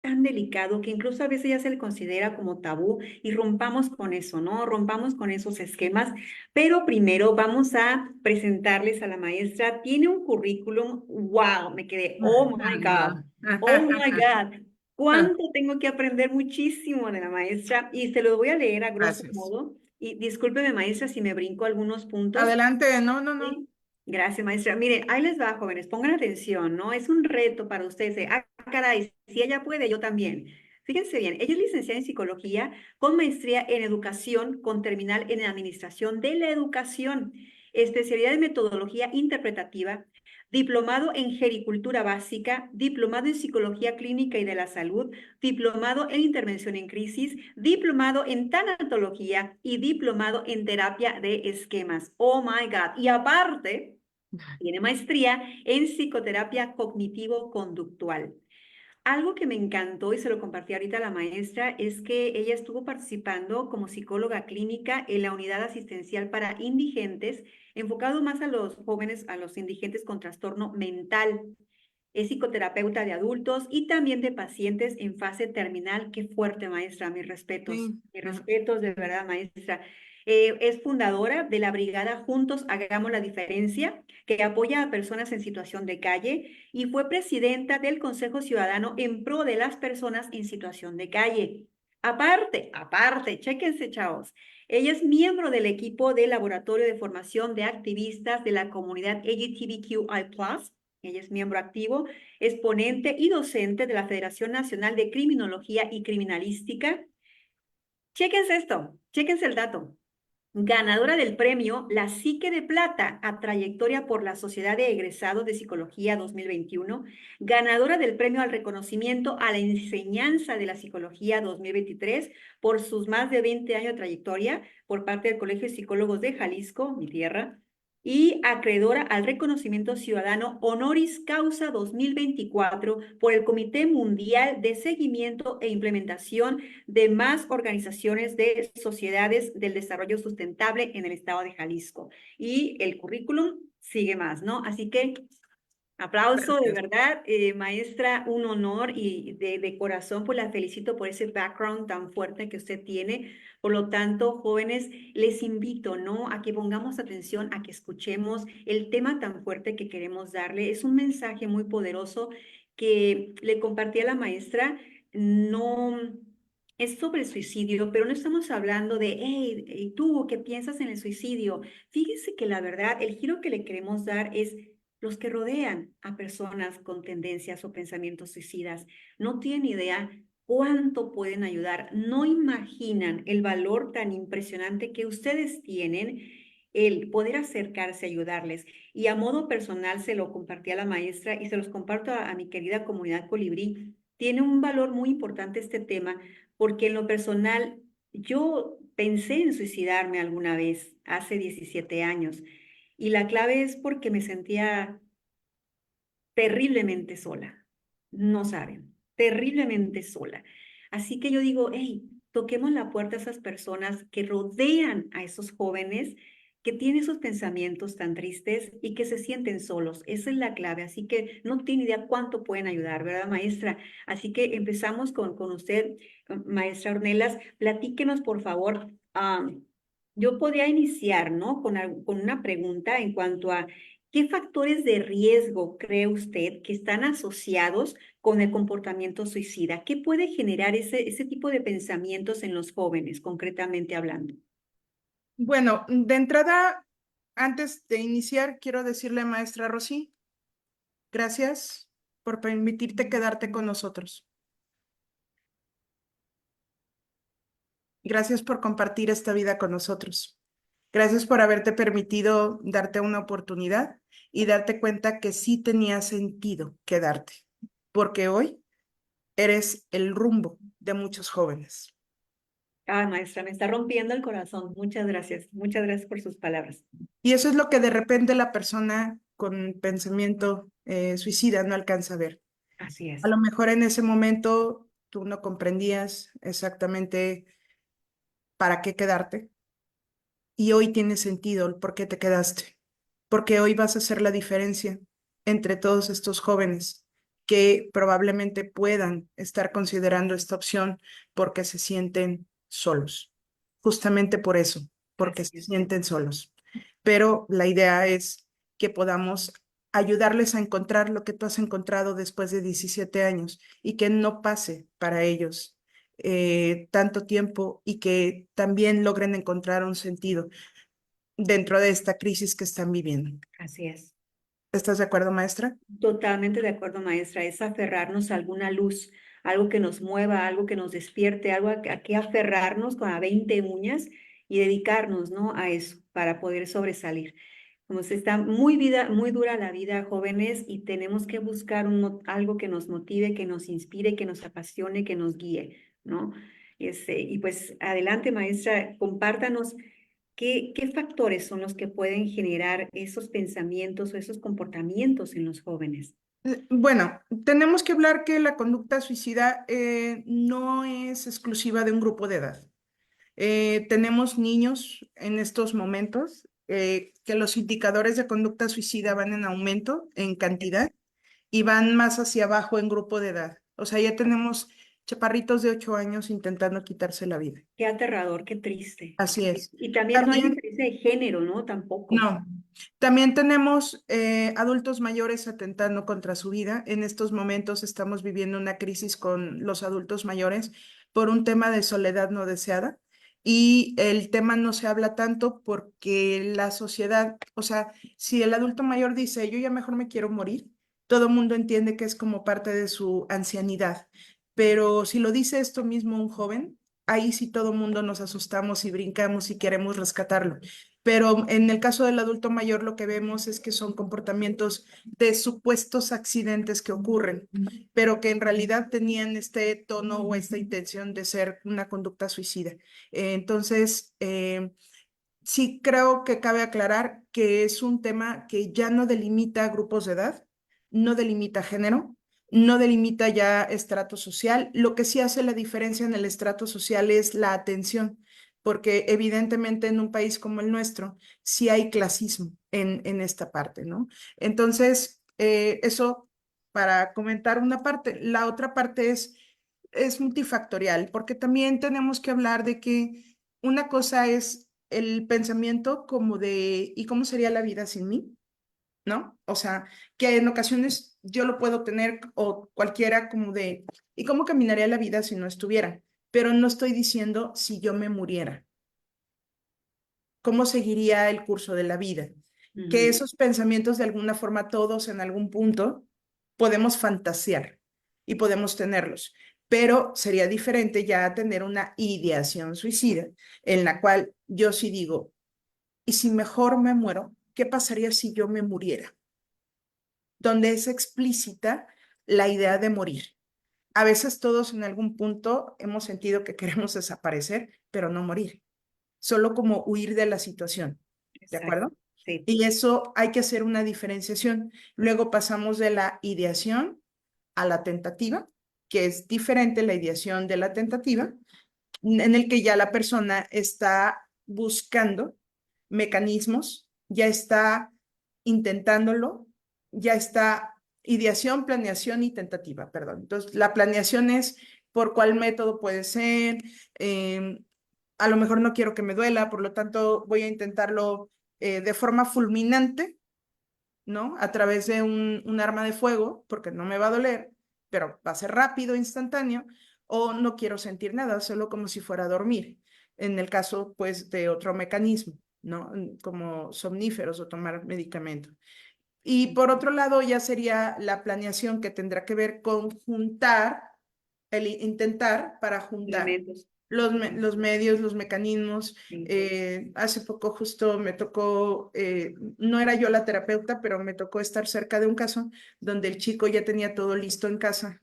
tan delicado que incluso a veces ya se le considera como tabú y rompamos con eso, ¿no? Rompamos con esos esquemas. Pero primero vamos a presentarles a la maestra. Tiene un currículum, wow, me quedé, oh my God, oh my God. ¿Cuánto tengo que aprender? Muchísimo de la maestra y se lo voy a leer a grosso Gracias. modo. Y discúlpeme, maestra, si me brinco algunos puntos. Adelante, no, no, no. Sí. Gracias, maestra. Mire, ahí les va, jóvenes, pongan atención, ¿no? Es un reto para ustedes. Caray, si ella puede, yo también. Fíjense bien, ella es licenciada en psicología con maestría en educación, con terminal en administración de la educación, especialidad en metodología interpretativa, diplomado en gericultura básica, diplomado en psicología clínica y de la salud, diplomado en intervención en crisis, diplomado en tanatología y diplomado en terapia de esquemas. Oh my God. Y aparte, tiene maestría en psicoterapia cognitivo-conductual. Algo que me encantó y se lo compartí ahorita a la maestra es que ella estuvo participando como psicóloga clínica en la unidad asistencial para indigentes, enfocado más a los jóvenes, a los indigentes con trastorno mental. Es psicoterapeuta de adultos y también de pacientes en fase terminal. Qué fuerte, maestra, Sí. mis respetos de verdad, maestra. Es fundadora de la brigada Juntos Hagamos la Diferencia, que apoya a personas en situación de calle y fue presidenta del Consejo Ciudadano en pro de las personas en situación de calle. Aparte, chéquense, chavos. Ella es miembro del equipo de laboratorio de formación de activistas de la comunidad LGBTQI+. Ella es miembro activo, es ponente y docente de la Federación Nacional de Criminología y Criminalística. Chéquense esto, chéquense el dato. Ganadora del premio La Psique de Plata a trayectoria por la Sociedad de Egresados de Psicología 2021, ganadora del premio al reconocimiento a la enseñanza de la psicología 2023 por sus más de 20 años de trayectoria por parte del Colegio de Psicólogos de Jalisco, mi tierra, y acreedora al reconocimiento ciudadano honoris causa 2024 por el Comité Mundial de Seguimiento e Implementación de más organizaciones de sociedades del desarrollo sustentable en el estado de Jalisco. Y el currículum sigue más, ¿no? Así que aplauso, de Gracias. verdad, maestra, un honor y de corazón, pues la felicito por ese background tan fuerte que usted tiene. Por lo tanto, jóvenes, les invito, ¿no? A que pongamos atención, a que escuchemos el tema tan fuerte que queremos darle. Es un mensaje muy poderoso que le compartí a la maestra. No es sobre el suicidio, pero no estamos hablando de, hey, tú, ¿qué piensas en el suicidio? Fíjese que la verdad, el giro que le queremos dar es los que rodean a personas con tendencias o pensamientos suicidas. No tienen idea cuánto pueden ayudar, no imaginan el valor tan impresionante que ustedes tienen, el poder acercarse a ayudarles. Y a modo personal se lo compartí a la maestra y se los comparto a mi querida comunidad Colibrí. Tiene un valor muy importante este tema porque en lo personal yo pensé en suicidarme alguna vez, hace 17 años. Y la clave es porque me sentía terriblemente sola. No saben, terriblemente sola. Así que yo digo, hey, toquemos la puerta a esas personas que rodean a esos jóvenes que tienen esos pensamientos tan tristes y que se sienten solos. Esa es la clave. Así que no tiene idea cuánto pueden ayudar, ¿verdad, maestra? Así que empezamos con usted, maestra Ornelas. Platíquenos, por favor. Yo podría iniciar, ¿no? Con una pregunta en cuanto a ¿qué factores de riesgo cree usted que están asociados con el comportamiento suicida? ¿Qué puede generar ese tipo de pensamientos en los jóvenes, concretamente hablando? Bueno, de entrada, antes de iniciar, quiero decirle, maestra Rosy, gracias por permitirte quedarte con nosotros. Gracias por compartir esta vida con nosotros. Gracias por haberte permitido darte una oportunidad y darte cuenta que sí tenía sentido quedarte, porque hoy eres el rumbo de muchos jóvenes. Ah, maestra, me está rompiendo el corazón. Muchas gracias. Muchas gracias por sus palabras. Y eso es lo que de repente la persona con pensamiento suicida no alcanza a ver. Así A es. lo mejor en ese momento tú no comprendías exactamente para qué quedarte y hoy tiene sentido el por qué te quedaste, porque hoy vas a hacer la diferencia entre todos estos jóvenes que probablemente puedan estar considerando esta opción porque se sienten solos, justamente por eso, porque Así se es. sienten solos. Pero la idea es que podamos ayudarles a encontrar lo que tú has encontrado después de 17 años y que no pase para ellos tanto tiempo y que también logren encontrar un sentido dentro de esta crisis que están viviendo. Así es. ¿Estás de acuerdo, maestra? Totalmente de acuerdo, maestra. Es aferrarnos a alguna luz, algo que nos mueva, algo que nos despierte, algo a que aferrarnos con a 20 uñas y dedicarnos, ¿no? A eso para poder sobresalir. Como se está muy dura la vida, jóvenes, y tenemos que buscar algo que nos motive, que nos inspire, que nos apasione, que nos guíe, ¿no? Y pues adelante, maestra, compártanos. ¿Qué factores son los que pueden generar esos pensamientos o esos comportamientos en los jóvenes? Bueno, tenemos que hablar que la conducta suicida no es exclusiva de un grupo de edad. Tenemos niños en estos momentos que los indicadores de conducta suicida van en aumento en cantidad y van más hacia abajo en grupo de edad. O sea, ya tenemos chaparritos de 8 años intentando quitarse la vida. Qué aterrador, qué triste. Así es. Y también no hay También, diferencia de género, ¿no? Tampoco. no, también tenemos adultos mayores atentando contra su vida. En estos momentos estamos viviendo una crisis con los adultos mayores por un tema de soledad no deseada. Y el tema no se habla tanto porque la sociedad, o sea, si el adulto mayor dice, yo ya mejor me quiero morir, todo el mundo entiende que es como parte de su ancianidad. Pero si lo dice esto mismo un joven, ahí sí todo el mundo nos asustamos y brincamos y queremos rescatarlo. Pero en el caso del adulto mayor lo que vemos es que son comportamientos de supuestos accidentes que ocurren, pero que en realidad tenían este tono o esta intención de ser una conducta suicida. Entonces, sí creo que cabe aclarar que es un tema que ya no delimita grupos de edad, no delimita género, no delimita ya estrato social. Lo que sí hace la diferencia en el estrato social es la atención, porque evidentemente en un país como el nuestro sí hay clasismo en esta parte, ¿no? Entonces, eso para comentar una parte. La otra parte es multifactorial, porque también tenemos que hablar de que una cosa es el pensamiento como de, ¿y cómo sería la vida sin mí? ¿No? O sea, que en ocasiones yo lo puedo tener o cualquiera como de, ¿y cómo caminaría la vida si no estuviera? Pero no estoy diciendo si yo me muriera, ¿cómo seguiría el curso de la vida? Que Ujú. esos pensamientos de alguna forma todos en algún punto podemos fantasear y podemos tenerlos, pero sería diferente ya tener una ideación suicida en la cual yo sí digo, ¿y si mejor me muero? ¿Qué pasaría si yo me muriera? Donde es explícita la idea de morir. A veces todos en algún punto hemos sentido que queremos desaparecer, pero no morir, solo como huir de la situación. ¿De Exacto. acuerdo? Sí, Y eso hay que hacer una diferenciación. Luego pasamos de la ideación a la tentativa, que es diferente la ideación de la tentativa, en el que ya la persona está buscando mecanismos, ya está intentándolo, ya está ideación, planeación y tentativa, perdón. Entonces, la planeación es por cuál método puede ser, a lo mejor no quiero que me duela, por lo tanto voy a intentarlo de forma fulminante, ¿no? A través de un arma de fuego, porque no me va a doler, pero va a ser rápido, instantáneo, o no quiero sentir nada, solo como si fuera a dormir. En el caso, pues, de otro mecanismo, ¿no? Como somníferos o tomar medicamento. Y por otro lado, ya sería la planeación que tendrá que ver con juntar, el intentar para juntar elementos. los medios, los mecanismos. Sí. Hace poco justo me tocó, no era yo la terapeuta, pero me tocó estar cerca de un caso donde el chico ya tenía todo listo en casa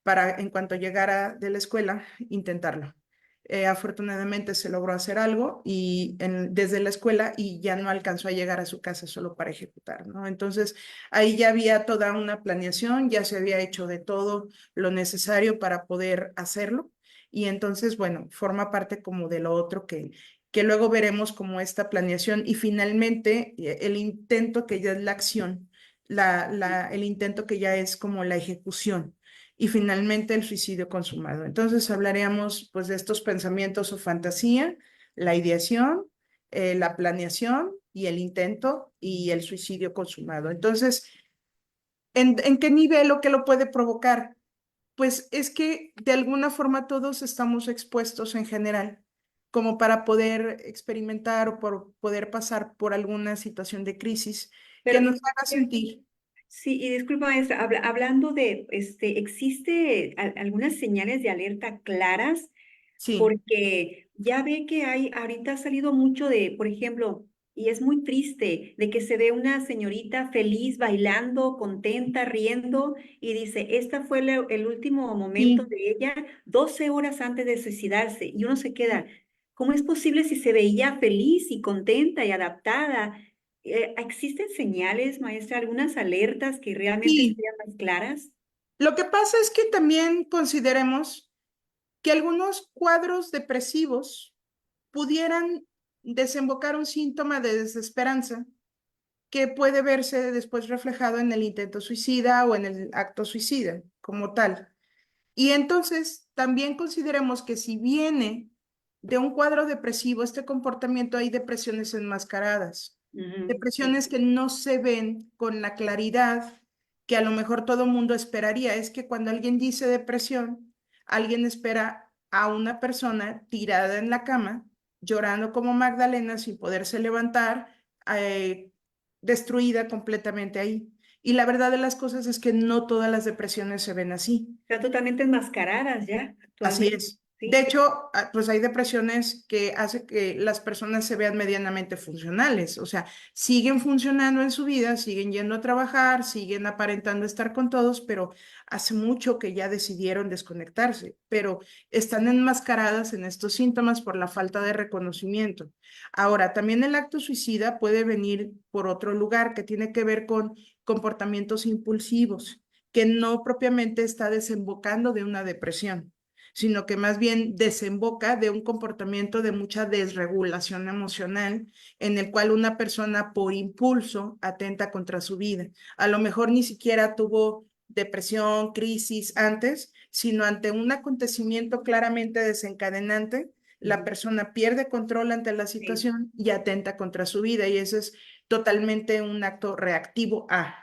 para, en cuanto llegara de la escuela, intentarlo. Afortunadamente se logró hacer algo desde la escuela y ya no alcanzó a llegar a su casa solo para ejecutar, ¿no? Entonces ahí ya había toda una planeación, ya se había hecho de todo lo necesario para poder hacerlo y entonces, bueno, forma parte como de lo otro que luego veremos como esta planeación y finalmente el intento que ya es la acción, el intento que ya es como la ejecución y finalmente el suicidio consumado. Entonces hablaríamos pues de estos pensamientos o fantasía, la ideación, la planeación y el intento y el suicidio consumado. Entonces, ¿en qué nivel o qué lo puede provocar? Pues es que de alguna forma todos estamos expuestos en general como para poder experimentar o por poder pasar por alguna situación de crisis que Pero nos haga sentir. sí, y disculpa, maestra, hablando de, ¿existe algunas señales de alerta claras? Sí, Porque ya ve que ahorita ha salido mucho de, por ejemplo, y es muy triste, de que se ve una señorita feliz bailando, contenta, riendo, y dice, esta fue el último momento sí. de ella 12 horas antes de suicidarse, y uno se queda, ¿cómo es posible si se veía feliz y contenta y adaptada? ¿Existen señales, maestra, algunas alertas que realmente Sí, sean más claras? lo que pasa es que también consideremos que algunos cuadros depresivos pudieran desembocar un síntoma de desesperanza que puede verse después reflejado en el intento suicida o en el acto suicida como tal. Y entonces también consideremos que si viene de un cuadro depresivo, este comportamiento, hay depresiones enmascaradas, Ujú, sí. depresiones que no se ven con la claridad que a lo mejor todo mundo esperaría. Es que cuando alguien dice depresión, alguien espera a una persona tirada en la cama, llorando como Magdalena sin poderse levantar, eh, destruida completamente ahí. Y la verdad de las cosas es que no todas las depresiones se ven así. Están totalmente enmascaradas ya Así actualmente, es. De ¿sí? hecho, pues hay depresiones que hace que las personas se vean medianamente funcionales, o sea, siguen funcionando en su vida, siguen yendo a trabajar, siguen aparentando estar con todos, pero hace mucho que ya decidieron desconectarse, pero están enmascaradas en estos síntomas por la falta de reconocimiento. Ahora, también el acto suicida puede venir por otro lugar que tiene que ver con comportamientos impulsivos, que no propiamente está desembocando de una depresión, sino que más bien desemboca de un comportamiento de mucha desregulación emocional en el cual una persona por impulso atenta contra su vida. A lo mejor ni siquiera tuvo depresión, crisis antes, sino ante un acontecimiento claramente desencadenante, la Ujú, persona pierde control ante la sí. situación y atenta contra su vida, y eso es totalmente un acto reactivo a.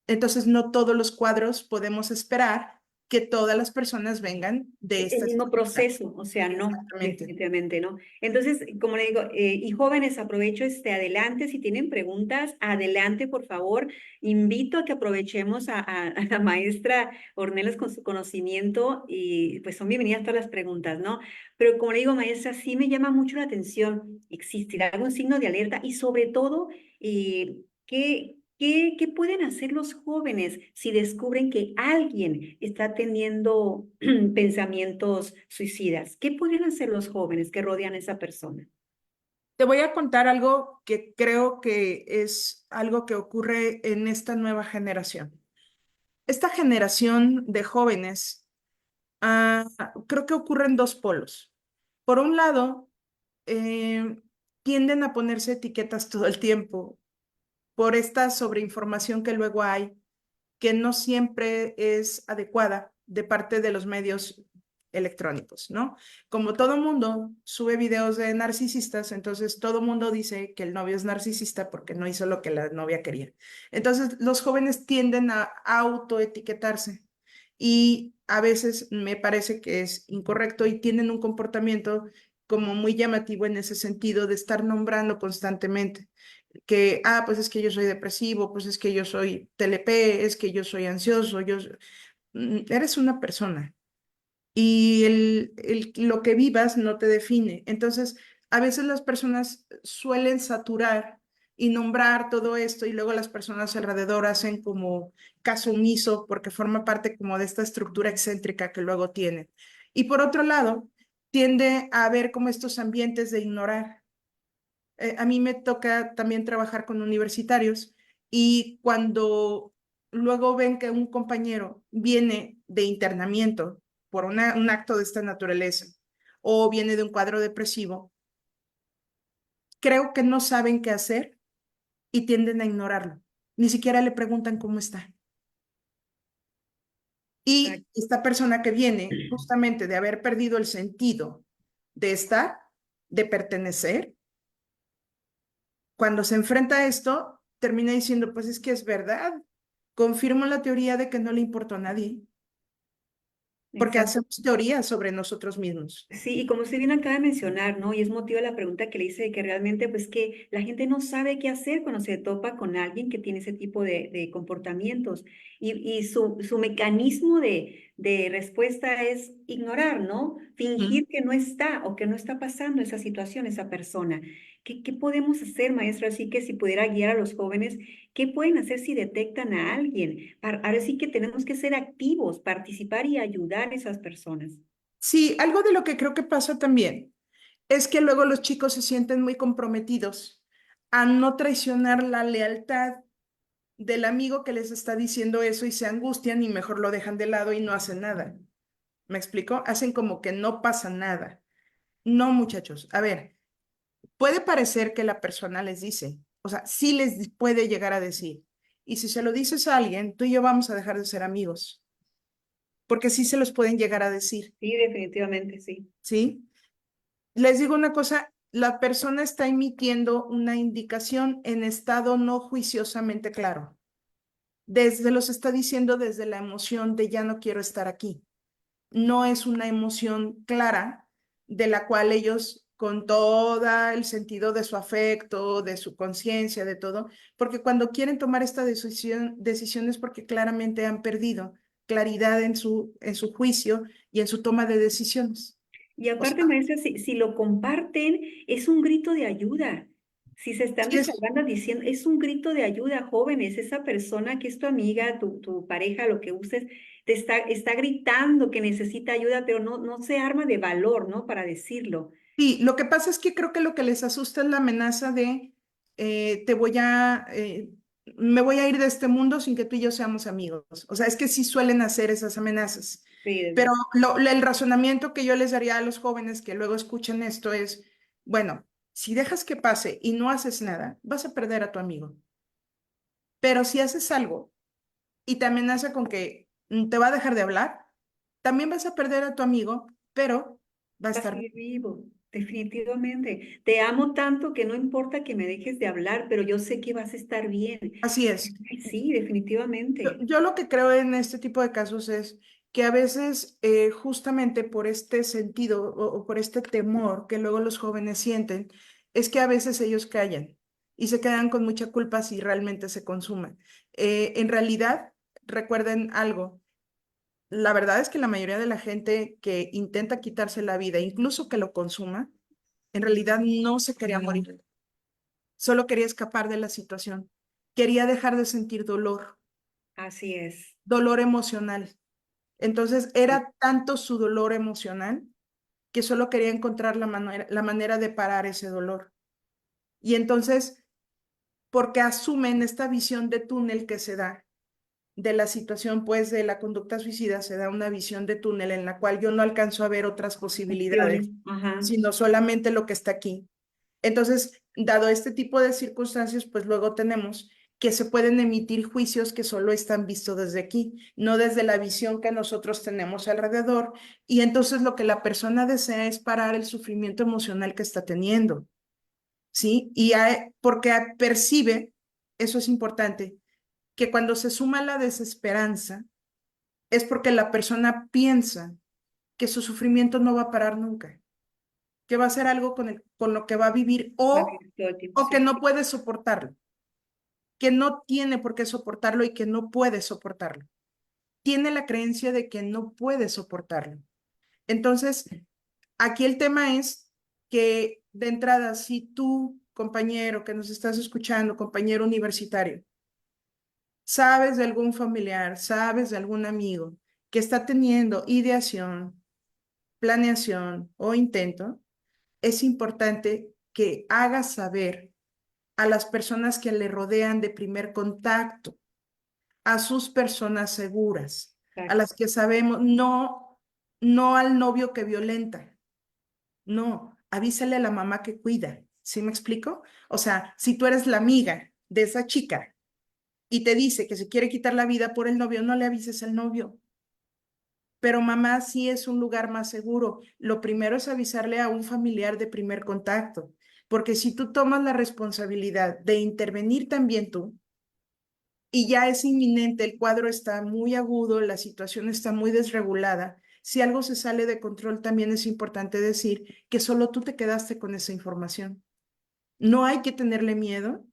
Entonces, no todos los cuadros podemos esperar que todas las personas vengan de El esta mismo estructura. proceso, o sea, no, Exactamente. definitivamente no. Entonces, como le digo, y jóvenes, aprovecho adelante, si tienen preguntas, adelante, por favor. Invito a que aprovechemos a la maestra Ornelas con su conocimiento y pues son bienvenidas todas las preguntas, ¿no? Pero como le digo, maestra, sí me llama mucho la atención, ¿existirá algún signo de alerta? Y sobre todo, ¿qué pueden hacer los jóvenes si descubren que alguien está teniendo pensamientos suicidas? ¿Qué pueden hacer los jóvenes que rodean a esa persona? Te voy a contar algo que creo que es algo que ocurre en esta nueva generación. Esta generación de jóvenes, creo que ocurre en dos polos. Por un lado, eh, tienden a ponerse etiquetas todo el tiempo por esta sobreinformación que luego hay, que no siempre es adecuada de parte de los medios electrónicos, ¿no? Como todo mundo sube videos de narcisistas, entonces todo mundo dice que el novio es narcisista porque no hizo lo que la novia quería. Entonces los jóvenes tienden a autoetiquetarse y a veces me parece que es incorrecto y tienen un comportamiento como muy llamativo en ese sentido de estar nombrando constantemente que, pues es que yo soy depresivo, pues es que yo soy TLP, es que yo soy ansioso, eres una persona y lo que vivas no te define. Entonces, a veces las personas suelen saturar y nombrar todo esto y luego las personas alrededor hacen como caso omiso porque forma parte como de esta estructura excéntrica que luego tienen. Y por otro lado, tiende a haber como estos ambientes de ignorar. A mí me toca también trabajar con universitarios y cuando luego ven que un compañero viene de internamiento por un acto de esta naturaleza o viene de un cuadro depresivo, creo que no saben qué hacer y tienden a ignorarlo. ni siquiera le preguntan cómo está. Ah, Y esta persona que viene justamente de haber perdido el sentido de estar, de pertenecer, cuando se enfrenta a esto, termina diciendo, pues es que es verdad, confirmo la teoría de que no le importó a nadie, porque exacto. hacemos teorías sobre nosotros mismos. Sí, y como usted bien acaba de mencionar, ¿no? Y es motivo de la pregunta que le hice de que realmente, pues que la gente no sabe qué hacer cuando se topa con alguien que tiene ese tipo de comportamientos. Y su mecanismo de respuesta es ignorar, ¿no? ¿Mm? Fingir que no está o que no está pasando esa situación, esa persona. ¿Qué podemos hacer, maestra? Así que si pudiera guiar a los jóvenes, ¿qué pueden hacer si detectan a alguien? Ahora sí que tenemos que ser activos, participar y ayudar a esas personas. Sí, algo de lo que creo que pasa también es que luego los chicos se sienten muy comprometidos a no traicionar la lealtad del amigo que les está diciendo eso y se angustian y mejor lo dejan de lado y no hacen nada. ¿Me explico? Hacen como que no pasa nada. No, muchachos. A ver, puede parecer que la persona les dice, o sea, sí les puede llegar a decir. Y si se lo dices a alguien, tú y yo vamos a dejar de ser amigos, porque sí se los pueden llegar a decir, Sí, definitivamente, sí. ¿sí? Les digo una cosa, la persona está emitiendo una indicación en estado no juiciosamente claro. Desde los está diciendo desde la emoción de ya no quiero estar aquí. No es una emoción clara de la cual ellos con todo el sentido de su afecto, de su conciencia, de todo, porque cuando quieren tomar esta decisión es porque claramente han perdido claridad en su juicio y en su toma de decisiones. Y O sea, aparte, maestra, si lo comparten, es un grito de ayuda. Si se están sí es, desahogando diciendo, es un grito de ayuda, jóvenes. Esa persona que es tu amiga, tu pareja, lo que uses, está gritando que necesita ayuda, pero no se arma de valor, ¿no? Para decirlo. sí, lo que pasa es que creo que lo que les asusta es la amenaza de te voy a, me voy a ir de este mundo sin que tú y yo seamos amigos. O sea, es que sí suelen hacer esas amenazas. Sí, Pero el razonamiento que yo les daría a los jóvenes que luego escuchan esto es, bueno, si dejas que pase y no haces nada, vas a perder a tu amigo. Pero si haces algo y te amenaza con que te va a dejar de hablar, también vas a perder a tu amigo, pero va a va a estar bien. seguir vivo, definitivamente. Te amo tanto que no importa que me dejes de hablar, pero yo sé que vas a estar bien. Así es. Sí, definitivamente. Yo lo que creo en este tipo de casos es que a veces justamente por este sentido o por este temor que luego los jóvenes sienten, es que a veces ellos callan y se quedan con mucha culpa si realmente se consuman. En realidad, recuerden algo, la verdad es que la mayoría de la gente que intenta quitarse la vida, incluso que lo consuma, en realidad no se quería morir, solo quería escapar de la situación, quería dejar de sentir dolor, Así es. dolor emocional. Entonces era tanto su dolor emocional que solo quería encontrar la manera de parar ese dolor. Y entonces, porque asumen esta visión de túnel que se da de la situación, pues de la conducta suicida, se da una visión de túnel en la cual yo no alcanzo a ver otras Opciones. posibilidades, Ajá. sino solamente lo que está aquí. Entonces, dado este tipo de circunstancias, pues luego tenemos que se pueden emitir juicios que solo están vistos desde aquí, no desde la visión que nosotros tenemos alrededor. Y entonces lo que la persona desea es parar el sufrimiento emocional que está teniendo, ¿sí? Porque percibe, eso es importante, que cuando se suma la desesperanza, es porque la persona piensa que su sufrimiento no va a parar nunca, que va a ser algo con lo que va a vivir Va a vivir todo el tiempo, o que sí. no puede soportarlo, que no tiene por qué soportarlo y que no puede soportarlo. Tiene la creencia de que no puede soportarlo. Entonces, aquí el tema es que de entrada, si tú, compañero que nos estás escuchando, compañero universitario, sabes de algún familiar, sabes de algún amigo que está teniendo ideación, planeación o intento, es importante que hagas saber a las personas que le rodean de primer contacto, a sus personas seguras, a Exacto. las que sabemos, no al novio que violenta, no, avísale a la mamá que cuida, ¿sí me explico? O sea, si tú eres la amiga de esa chica y te dice que se quiere quitar la vida por el novio, no le avises al novio. Pero mamá sí es un lugar más seguro. Lo primero es avisarle a un familiar de primer contacto, porque si tú tomas la responsabilidad de intervenir también tú, y ya es inminente, el cuadro está muy agudo, la situación está muy desregulada, si algo se sale de control, también es importante decir que solo tú te quedaste con esa información. No hay que tenerle miedo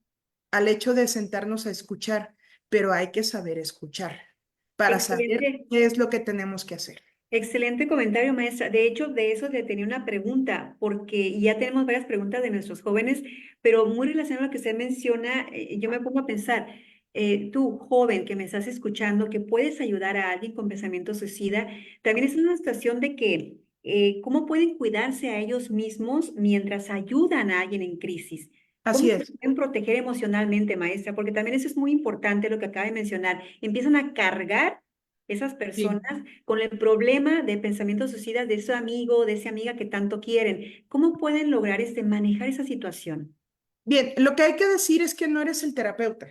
al hecho de sentarnos a escuchar, pero hay que saber escuchar para saber Excelente. qué es lo que tenemos que hacer. Excelente comentario, maestra. De hecho, de eso le tenía una pregunta, porque y ya tenemos varias preguntas de nuestros jóvenes, pero muy relacionado a lo que usted menciona, yo me pongo a pensar, tú, joven, que me estás escuchando, que puedes ayudar a alguien con pensamiento suicida, también es una situación de que, ¿cómo pueden cuidarse a ellos mismos mientras ayudan a alguien en crisis? ¿Cómo Así se es. pueden proteger emocionalmente, maestra? Porque también eso es muy importante lo que acaba de mencionar. Empiezan a cargar esas Sí. personas con el problema de pensamientos suicidas de ese amigo, de esa amiga que tanto quieren. ¿Cómo pueden lograr manejar esa situación Bien, lo que hay que decir es que no eres el terapeuta,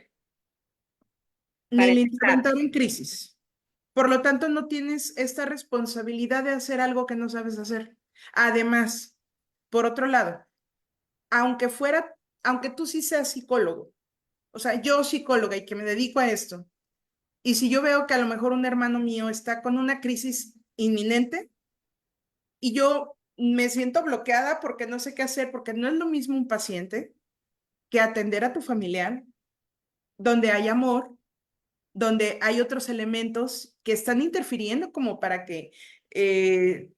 ni para el empezar? interventor en crisis. Por lo tanto, no tienes esta responsabilidad de hacer algo que no sabes hacer. Además, por otro lado, aunque fuera, aunque tú sí seas psicólogo, o sea, yo psicóloga y que me dedico a esto, y si yo veo que a lo mejor un hermano mío está con una crisis inminente y yo me siento bloqueada porque no sé qué hacer, porque no es lo mismo un paciente que atender a tu familiar, donde hay amor, donde hay otros elementos que están interfiriendo como para que eh,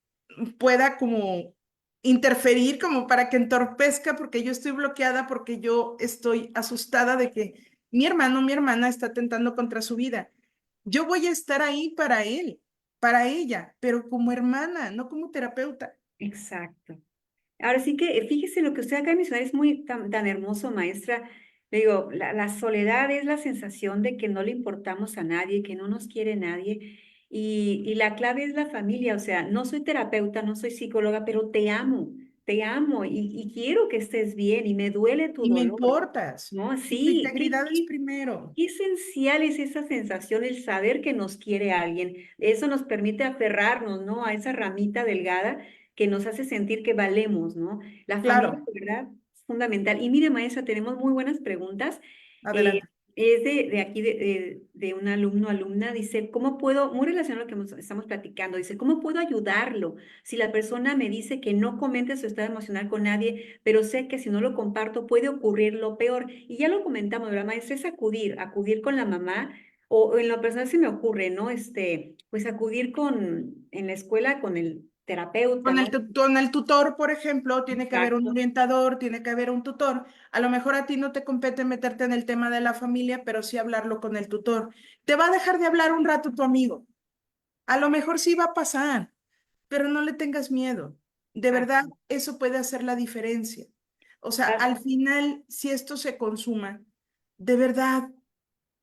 pueda como interferir, como para que entorpezca, porque yo estoy bloqueada, porque yo estoy asustada de que mi hermano, mi hermana está atentando contra su vida. Yo voy a estar ahí para él, para ella, pero como hermana, no como terapeuta. Exacto. Ahora sí que fíjese lo que usted acaba de mencionar es muy tan hermoso, maestra. Le digo, la soledad es la sensación de que no le importamos a nadie, que no nos quiere nadie. Y la clave es la familia. O sea, no soy terapeuta, no soy psicóloga, pero te amo y quiero que estés bien y me duele tu Y me dolor. importas. ¿No? Y tu Sí, integridad es primero. qué esencial es esa sensación, el saber que nos quiere alguien. Eso nos permite aferrarnos, ¿no? A esa ramita delgada que nos hace sentir que valemos, ¿no? La familia, Claro, de verdad, es fundamental. Y mire, maestra, tenemos muy buenas preguntas. Eh, adelante. es de aquí, de un alumno, alumna, dice, ¿cómo puedo, muy relacionado a lo que estamos platicando, dice, ¿cómo puedo ayudarlo? Si la persona me dice que no comente su estado emocional con nadie, pero sé que si no lo comparto puede ocurrir lo peor. Y ya lo comentamos, ¿verdad, maestra? Es acudir con la mamá, o en lo personal se me ocurre, ¿no? Pues acudir en la escuela con el terapeuta, ¿no? Con el tutor, por ejemplo, tiene que haber un Exacto, orientador, tiene que haber un tutor. A lo mejor a ti no te compete meterte en el tema de la familia, pero sí hablarlo con el tutor. Te va a dejar de hablar un rato tu amigo. A lo mejor sí va a pasar, pero no le tengas miedo. De verdad, así, eso puede hacer la diferencia. O sea, al así, final, si esto se consuma, de verdad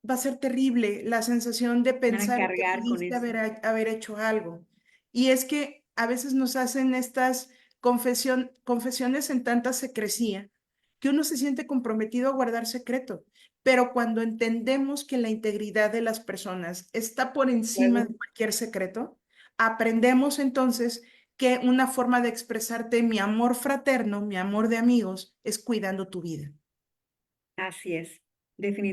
va a ser terrible la sensación de van a pensar que cargar con pudiste eso. haber hecho algo. Y es que a veces nos hacen estas confesiones en tanta secrecía que uno se siente comprometido a guardar secreto. Pero cuando entendemos que la integridad de las personas está por encima Luego, de cualquier secreto, aprendemos entonces que una forma de expresarte mi amor fraterno, mi amor de amigos, es cuidando tu vida. así es,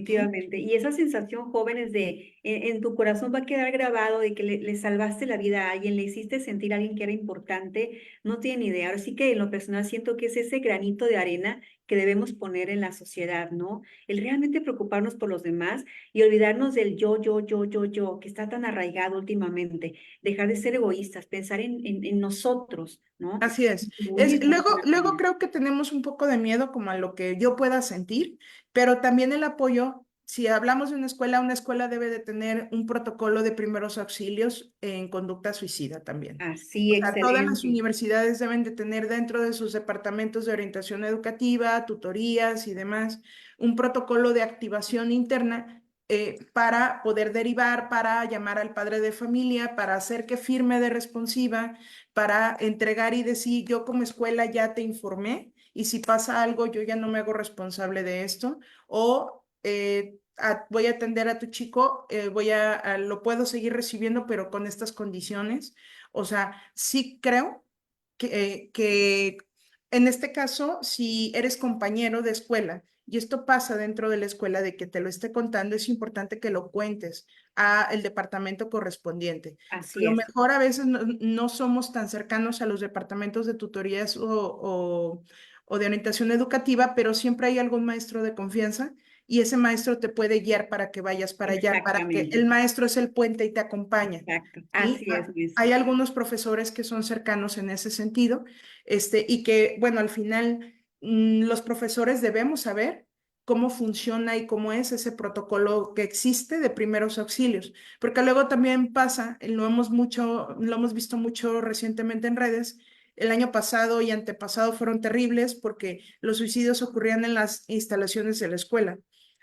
¿Sí? definitivamente. Y esa sensación, jóvenes, en tu corazón va a quedar grabado de que le salvaste la vida a alguien, le hiciste sentir a alguien que era importante, no tienen idea. Ahora sí que en lo personal siento que es ese granito de arena que debemos poner en la sociedad, ¿no? El realmente preocuparnos por los demás y olvidarnos del yo, que está tan arraigado últimamente. Dejar de ser egoístas, pensar en nosotros, ¿no? Así es. Contribuir con la Luego familia. creo que tenemos un poco de miedo como a lo que yo pueda sentir, pero también el apoyo, si hablamos de una escuela debe de tener un protocolo de primeros auxilios en conducta suicida también. Así, O sea, todas las excelente. universidades deben de tener dentro de sus departamentos de orientación educativa, tutorías y demás, un protocolo de activación interna para poder derivar, para llamar al padre de familia, para hacer que firme de responsiva, para entregar y decir, yo como escuela ya te informé y si pasa algo, yo ya no me hago responsable de esto, o voy a atender a tu chico, lo puedo seguir recibiendo, pero con estas condiciones. O sea, sí creo que en este caso, si eres compañero de escuela y esto pasa dentro de la escuela de que te lo esté contando, es importante que lo cuentes a el departamento correspondiente. A Así lo es, mejor a veces no somos tan cercanos a los departamentos de tutorías o de orientación educativa, pero siempre hay algún maestro de confianza y ese maestro te puede guiar para que vayas para allá, para que el exactamente, maestro es el puente y te acompaña. exacto, ¿Sí? así es, maestra. Hay algunos profesores que son cercanos en ese sentido, y que, bueno, al final los profesores debemos saber cómo funciona y cómo es ese protocolo que existe de primeros auxilios, porque luego también pasa, lo hemos visto mucho recientemente en redes. El año pasado y antepasado fueron terribles porque los suicidios ocurrían en las instalaciones de la escuela.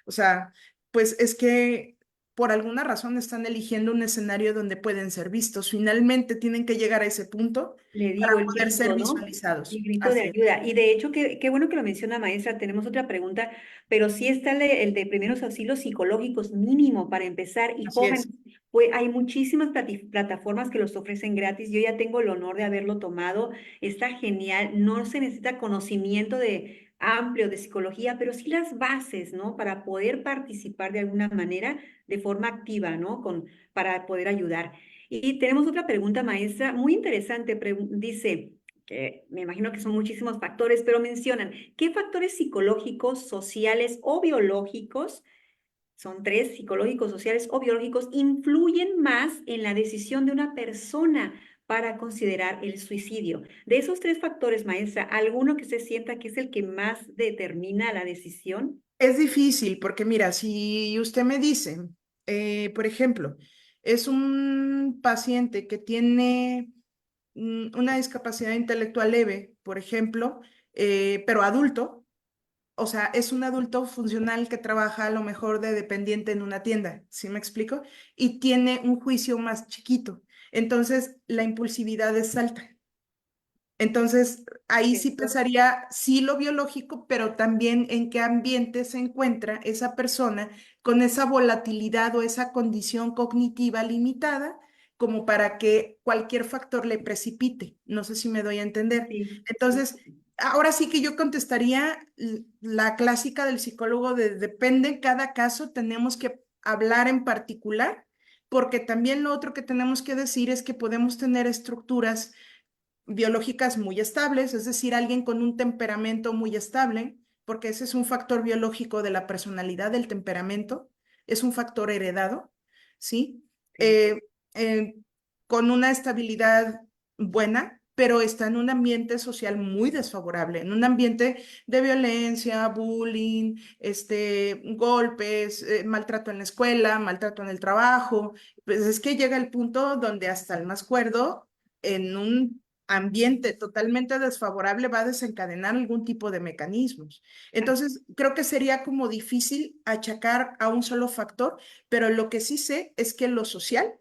O sea, pues es que por alguna razón están eligiendo un escenario donde pueden ser vistos. Finalmente tienen que llegar a ese punto Le para digo el poder ser grito, ¿no? El visualizados. grito de Así es. ayuda. Y de hecho, qué bueno que lo menciona, maestra. Tenemos otra pregunta, pero sí está el de primeros auxilios psicológicos mínimo para empezar. Y Así jóvenes, es. pues hay muchísimas plataformas que los ofrecen gratis. Yo ya tengo el honor de haberlo tomado. Está genial. No se necesita conocimiento de amplio de psicología, pero sí las bases, ¿no? Para poder participar de alguna manera de forma activa, ¿no? Para poder ayudar. Y tenemos otra pregunta, maestra, muy interesante. Dice, que me imagino que son muchísimos factores, pero mencionan, ¿qué factores psicológicos, sociales o biológicos, son tres, psicológicos, sociales o biológicos, influyen más en la decisión de una persona para considerar el suicidio? De esos tres factores, maestra, ¿alguno que se sienta que es el que más determina la decisión? Es difícil porque mira, si usted me dice, por ejemplo, es un paciente que tiene una discapacidad intelectual leve, por ejemplo, pero adulto, o sea, es un adulto funcional que trabaja a lo mejor de dependiente en una tienda, ¿sí me explico? Y tiene un juicio más chiquito. Entonces, la impulsividad es alta. Entonces, ahí sí ¿Cierto? pensaría, sí lo biológico, pero también en qué ambiente se encuentra esa persona con esa volatilidad o esa condición cognitiva limitada, como para que cualquier factor le precipite. No sé si me doy a entender. Sí, sí. Entonces, ahora sí que yo contestaría la clásica del psicólogo de depende, cada caso tenemos que hablar en particular, porque también lo otro que tenemos que decir es que podemos tener estructuras biológicas muy estables, es decir, alguien con un temperamento muy estable, porque ese es un factor biológico de la personalidad, del temperamento, es un factor heredado, ¿sí? Ok. Eh, con una estabilidad buena, pero está en un ambiente social muy desfavorable, en un ambiente de violencia, bullying, golpes, maltrato en la escuela, maltrato en el trabajo. Pues es que llega el punto donde hasta el más cuerdo en un ambiente totalmente desfavorable va a desencadenar algún tipo de mecanismos. Entonces, creo que sería como difícil achacar a un solo factor, pero lo que sí sé es que lo social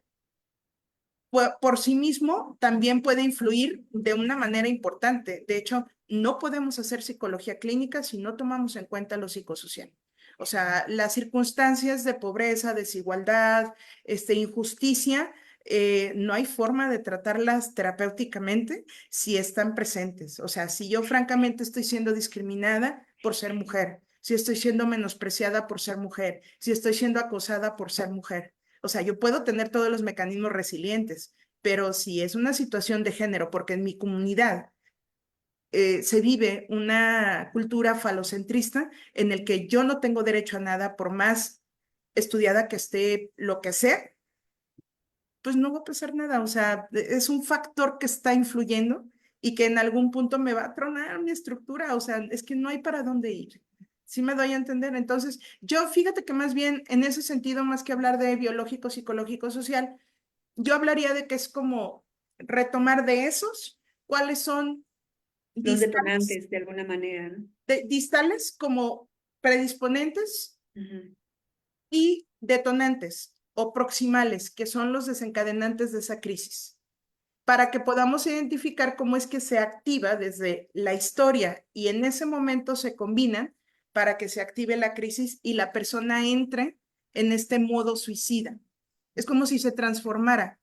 por sí mismo también puede influir de una manera importante. De hecho, no podemos hacer psicología clínica si no tomamos en cuenta lo psicosocial. O sea, las circunstancias de pobreza, desigualdad, injusticia, no hay forma de tratarlas terapéuticamente si están presentes. O sea, si yo francamente estoy siendo discriminada por ser mujer, si estoy siendo menospreciada por ser mujer, si estoy siendo acosada por ser mujer. O sea, yo puedo tener todos los mecanismos resilientes, pero si es una situación de género, porque en mi comunidad se vive una cultura falocentrista en el que yo no tengo derecho a nada por más estudiada que esté, lo que sea, pues no va a pasar nada. O sea, es un factor que está influyendo y que en algún punto me va a tronar mi estructura. O sea, es que no hay para dónde ir. Sí me doy a entender. Entonces, yo fíjate que más bien en ese sentido, más que hablar de biológico, psicológico, social, yo hablaría de que es como retomar de esos, cuáles son Los distales, detonantes de alguna manera, ¿no? distales como predisponentes Ujú. y detonantes o proximales, que son los desencadenantes de esa crisis, para que podamos identificar cómo es que se activa desde la historia y en ese momento se combinan para que se active la crisis y la persona entre en este modo suicida. Es como si se transformara.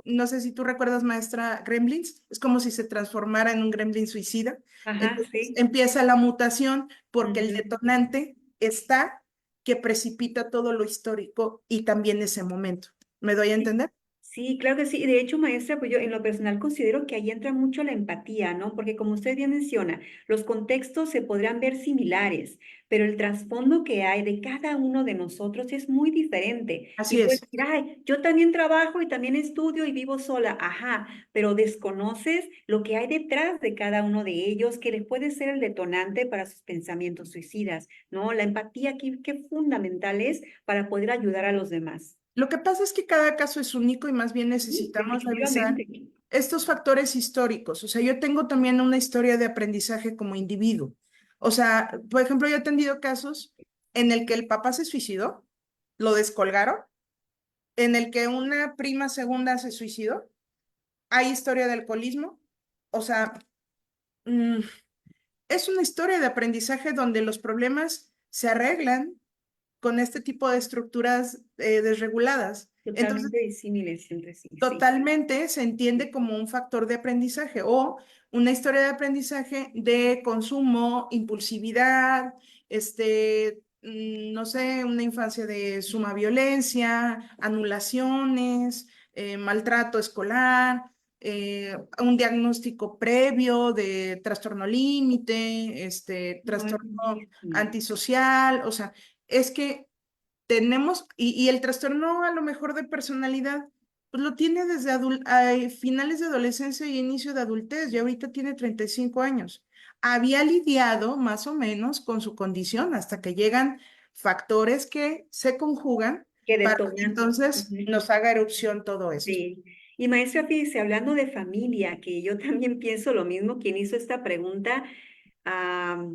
No sé si tú recuerdas, maestra, Gremlins, es como si se transformara en un gremlin suicida. Ajá, Entonces sí. empieza la mutación porque el Ujú. detonante está que precipita todo lo histórico y también ese momento. ¿Me doy a Sí, entender? sí, claro que sí. Y de hecho, maestra, pues yo en lo personal considero que ahí entra mucho la empatía, ¿no? Porque como usted bien menciona, los contextos se podrán ver similares, pero el trasfondo que hay de cada uno de nosotros es muy diferente. Y Así puedes es. decir, ay, yo también trabajo y también estudio y vivo sola, ajá, pero desconoces lo que hay detrás de cada uno de ellos, que les puede ser el detonante para sus pensamientos suicidas, ¿no? La empatía aquí, qué fundamental es para poder ayudar a los demás. Lo que pasa es que cada caso es único y más bien Sí, necesitamos revisar definitivamente. estos factores históricos. O sea, yo tengo también una historia de aprendizaje como individuo. O sea, por ejemplo, yo he tenido casos en el que el papá se suicidó, lo descolgaron, en el que una prima segunda se suicidó, hay historia de alcoholismo. O sea, mm, es una historia de aprendizaje donde los problemas se arreglan con este tipo de estructuras desreguladas. Entonces, Totalmente disímiles entre sí, sí. totalmente se entiende como un factor de aprendizaje o una historia de aprendizaje de consumo, impulsividad, no sé, una infancia de suma violencia, anulaciones, maltrato escolar, un diagnóstico previo de trastorno límite, No, es trastorno muchísimo. antisocial, o sea, es que tenemos, y el trastorno a lo mejor de personalidad, pues lo tiene desde finales de adolescencia y inicio de adultez, y ahorita tiene 35 años. Había lidiado más o menos con su condición hasta que llegan factores que se conjugan Que para que detonan. entonces Ujú. nos haga erupción todo esto. Sí. Y maestra, fíjese, hablando de familia, que yo también pienso lo mismo, quien hizo esta pregunta, ah,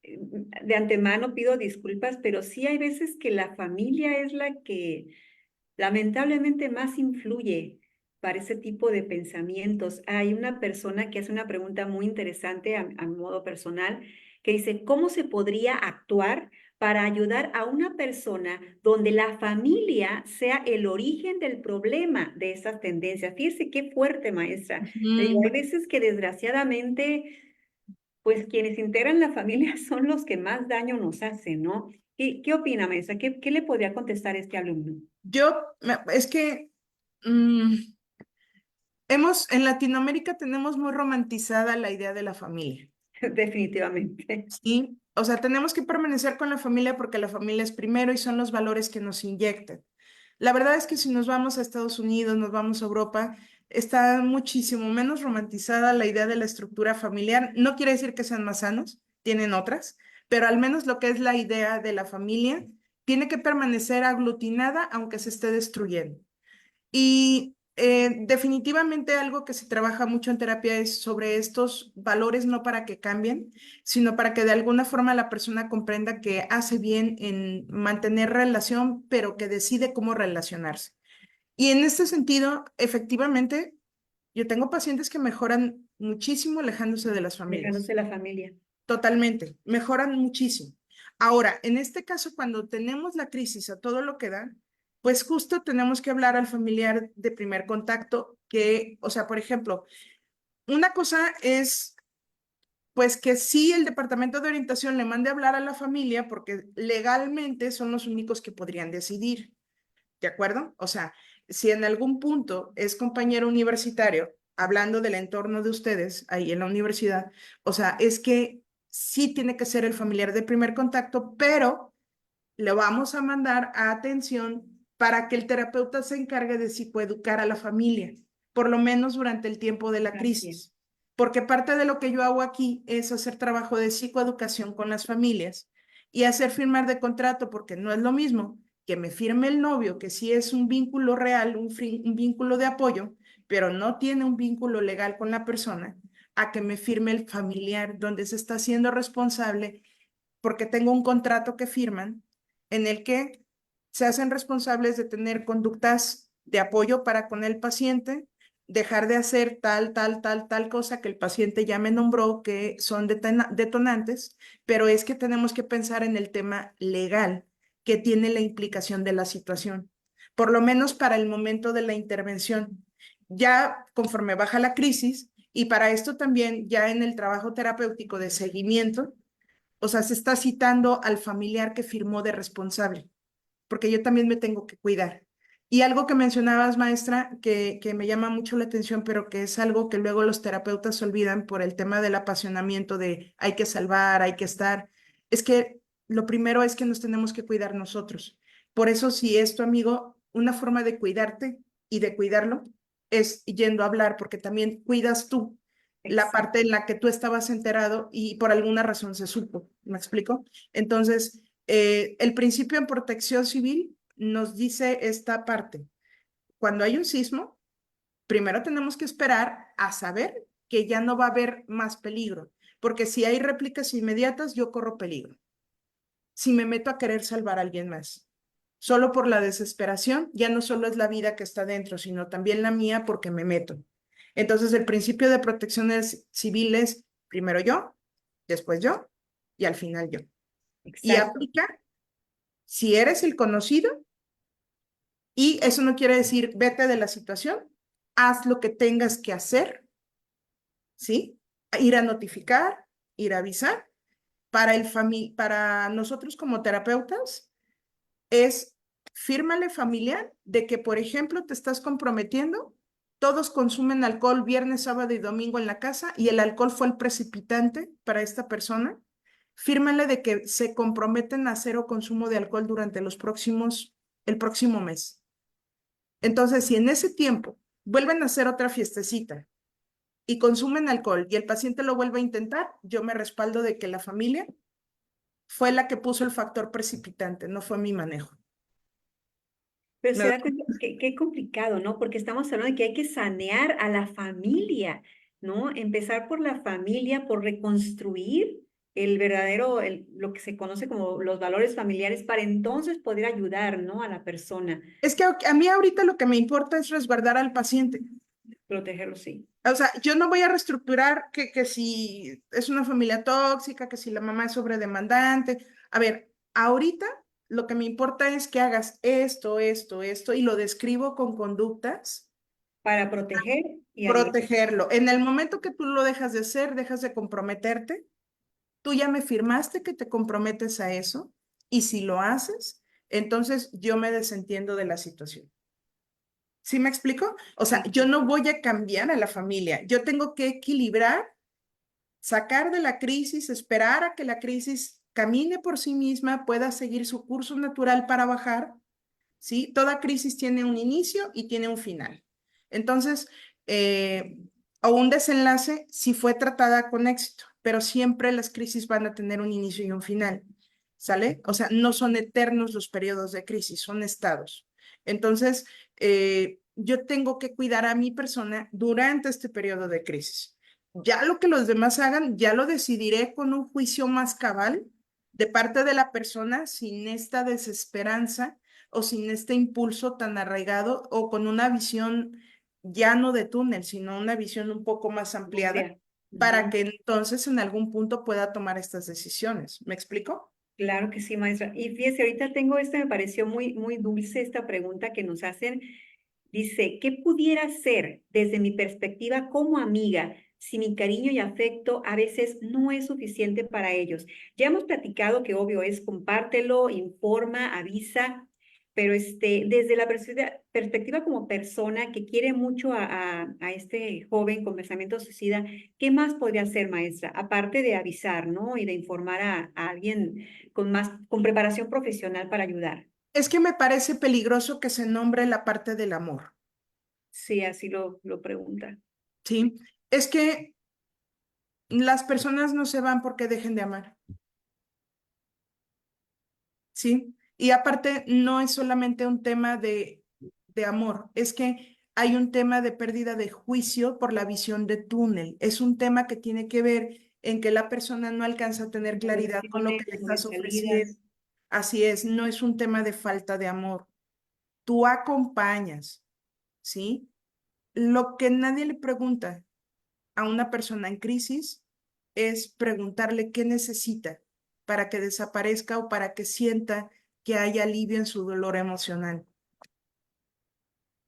de antemano pido disculpas, pero sí hay veces que la familia es la que lamentablemente más influye para ese tipo de pensamientos. Hay una persona que hace una pregunta muy interesante a modo personal, que dice, ¿cómo se podría actuar para ayudar a una persona donde la familia sea el origen del problema de esas tendencias? Fíjese qué fuerte, maestra. Le digo, Mm, hay veces que desgraciadamente, pues quienes integran la familia son los que más daño nos hacen, ¿no? ¿Qué opina, maestra? ¿Qué le podría contestar este alumno? es que en Latinoamérica tenemos muy romantizada la idea de la familia. Definitivamente. Sí, o sea, tenemos que permanecer con la familia porque la familia es primero y son los valores que nos inyectan. La verdad es que si nos vamos a Estados Unidos, nos vamos a Europa, está muchísimo menos romantizada la idea de la estructura familiar. No quiere decir que sean más sanos, tienen otras, pero al menos lo que es la idea de la familia tiene que permanecer aglutinada aunque se esté destruyendo. Y definitivamente algo que se trabaja mucho en terapia es sobre estos valores, no para que cambien, sino para que de alguna forma la persona comprenda que hace bien en mantener relación, pero que decide cómo relacionarse. Y en este sentido, efectivamente, yo tengo pacientes que mejoran muchísimo alejándose de las familias. Dejándose la familia. Totalmente, mejoran muchísimo. Ahora, en este caso, cuando tenemos la crisis a todo lo que da, pues justo tenemos que hablar al familiar de primer contacto, que, o sea, por ejemplo, una cosa es, pues que sí el departamento de orientación le mande a hablar a la familia porque legalmente son los únicos que podrían decidir, ¿de acuerdo? O sea, si en algún punto es compañero universitario, hablando del entorno de ustedes ahí en la universidad, o sea, es que sí tiene que ser el familiar de primer contacto, pero le vamos a mandar a atención para que el terapeuta se encargue de psicoeducar a la familia, por lo menos durante el tiempo de la Así es. crisis. Porque parte de lo que yo hago aquí es hacer trabajo de psicoeducación con las familias y hacer firmar de contrato, porque no es lo mismo que me firme el novio, que sí es un vínculo real, un vínculo de apoyo, pero no tiene un vínculo legal con la persona, a que me firme el familiar, donde se está haciendo responsable porque tengo un contrato que firman en el que se hacen responsables de tener conductas de apoyo para con el paciente, dejar de hacer tal cosa que el paciente ya me nombró que son detonantes, pero es que tenemos que pensar en el tema legal que tiene la implicación de la situación, por lo menos para el momento de la intervención. Ya conforme baja la crisis, y para esto también ya en el trabajo terapéutico de seguimiento, o sea, se está citando al familiar que firmó de responsable, porque yo también me tengo que cuidar. Y algo que mencionabas, maestra, que me llama mucho la atención, pero que es algo que luego los terapeutas olvidan por el tema del apasionamiento de hay que salvar, hay que estar, es que lo primero es que nos tenemos que cuidar nosotros. Por eso, si es tu amigo, una forma de cuidarte y de cuidarlo es yendo a hablar, porque también cuidas tú la Exacto. parte en la que tú estabas enterado y por alguna razón se supo. ¿Me explico? Entonces, el principio en protección civil nos dice esta parte. Cuando hay un sismo, primero tenemos que esperar a saber que ya no va a haber más peligro, porque si hay réplicas inmediatas, yo corro peligro. Si me meto a querer salvar a alguien más, solo por la desesperación, ya no solo es la vida que está dentro, sino también la mía porque me meto. Entonces, el principio de protecciones civiles, primero yo, después yo y al final yo. Y Exacto. aplica si eres el conocido, y eso no quiere decir vete de la situación, haz lo que tengas que hacer, ¿sí? Ir a notificar, ir a avisar. Para nosotros como terapeutas es fírmale familiar de que, por ejemplo, te estás comprometiendo, todos consumen alcohol viernes, sábado y domingo en la casa y el alcohol fue el precipitante para esta persona. Fírmale de que se comprometen a cero consumo de alcohol durante el próximo mes. Entonces, si en ese tiempo vuelven a hacer otra fiestecita y consumen alcohol y el paciente lo vuelve a intentar, yo me respaldo de que la familia fue la que puso el factor precipitante, no fue mi manejo. Pero ¿Me se doy da cuenta cuenta? que qué complicado, ¿no? Porque estamos hablando de que hay que sanear a la familia, ¿no? Empezar por la familia, por reconstruir el verdadero, lo que se conoce como los valores familiares para entonces poder ayudar, ¿no? A la persona, Es que a mí ahorita lo que me importa es resguardar al paciente. protegerlo, sí. O sea, yo no voy a reestructurar que si es una familia tóxica, que si la mamá es sobredemandante. A ver, ahorita lo que me importa es que hagas esto, esto, esto, y lo describo con conductas, Para proteger y ayudar. protegerlo. En el momento que tú lo dejas de hacer, dejas de comprometerte, tú ya me firmaste que te comprometes a eso, y si lo haces, entonces yo me desentiendo de la situación. ¿Sí me explico? O sea, Sí, yo no voy a cambiar a la familia, yo tengo que equilibrar, sacar de la crisis, esperar a que la crisis camine por sí misma, pueda seguir su curso natural para bajar, ¿sí? Toda crisis tiene un inicio y tiene un final. Entonces, eh, o un desenlace si fue tratada con éxito, pero siempre las crisis van a tener un inicio y un final, ¿sale? O sea, no son eternos los periodos de crisis, son estados. Entonces, yo tengo que cuidar a mi persona durante este periodo de crisis. Ya lo que los demás hagan, ya lo decidiré con un juicio más cabal de parte de la persona sin esta desesperanza o sin este impulso tan arraigado o con una visión ya no de túnel, sino una visión un poco más ampliada amplia. para Ujú. que entonces en algún punto pueda tomar estas decisiones. ¿Me explico? Claro que sí, maestra. Y fíjese, ahorita tengo esta, me pareció muy, muy dulce esta pregunta que nos hacen. Dice, ¿qué pudiera ser desde mi perspectiva como amiga si mi cariño y afecto a veces no es suficiente para ellos? Ya hemos platicado que obvio es compártelo, informa, avisa, pero desde la perspectiva como persona que quiere mucho a este joven con pensamiento suicida, ¿qué más podría hacer, maestra? Aparte de avisar, ¿no? Y de informar a alguien con preparación profesional para ayudar. Es que me parece peligroso que se nombre la parte del amor, Sí, así lo pregunta. ¿sí? Es que las personas no se van porque dejen de amar, ¿sí? Y aparte, no es solamente un tema de amor, es que hay un tema de pérdida de juicio por la visión de túnel. Es un tema que tiene que ver en que la persona no alcanza a tener Como de claridad con lo opciones, que le como de estás ofreciendo. salidas. Así es, no es un tema de falta de amor. Tú acompañas, ¿sí? Lo que nadie le pregunta a una persona en crisis es preguntarle qué necesita para que desaparezca o para que sienta que haya alivio en su dolor emocional.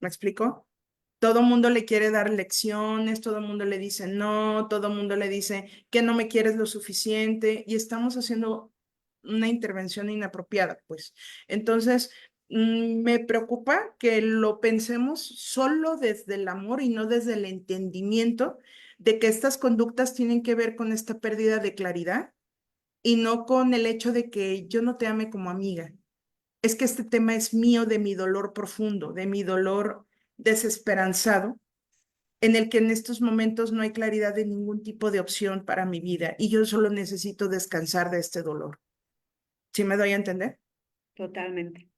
¿Me explico? Todo el mundo le quiere dar lecciones, todo el mundo le dice no, todo el mundo le dice que no me quieres lo suficiente y estamos haciendo una intervención inapropiada, pues. Entonces, me preocupa que lo pensemos solo desde el amor y no desde el entendimiento de que estas conductas tienen que ver con esta pérdida de claridad y no con el hecho de que yo no te ame como amiga. Es que este tema es mío de mi dolor profundo, de mi dolor desesperanzado, en el que en estos momentos no hay claridad de ningún tipo de opción para mi vida y yo solo necesito descansar de este dolor. ¿Sí me doy a entender? Totalmente.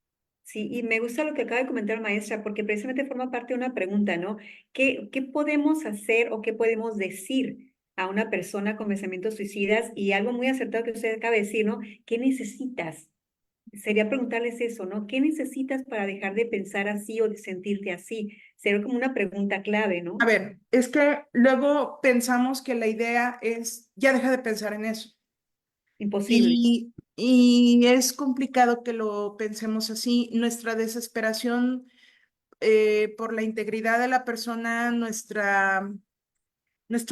Sí, y me gusta lo que acaba de comentar maestra, porque precisamente forma parte de una pregunta, ¿no? ¿Qué podemos hacer o qué podemos decir a una persona con pensamientos suicidas? Y algo muy acertado que usted acaba de decir, ¿no? ¿Qué necesitas? Sería preguntarles eso, ¿no? ¿Qué necesitas para dejar de pensar así o de sentirte así? Sería como una pregunta clave, A ¿no? ver, es que luego pensamos que la idea es, ya deja de pensar en eso. Imposible. Y es complicado que lo pensemos así. Nuestra desesperación por la integridad de la persona, nuestro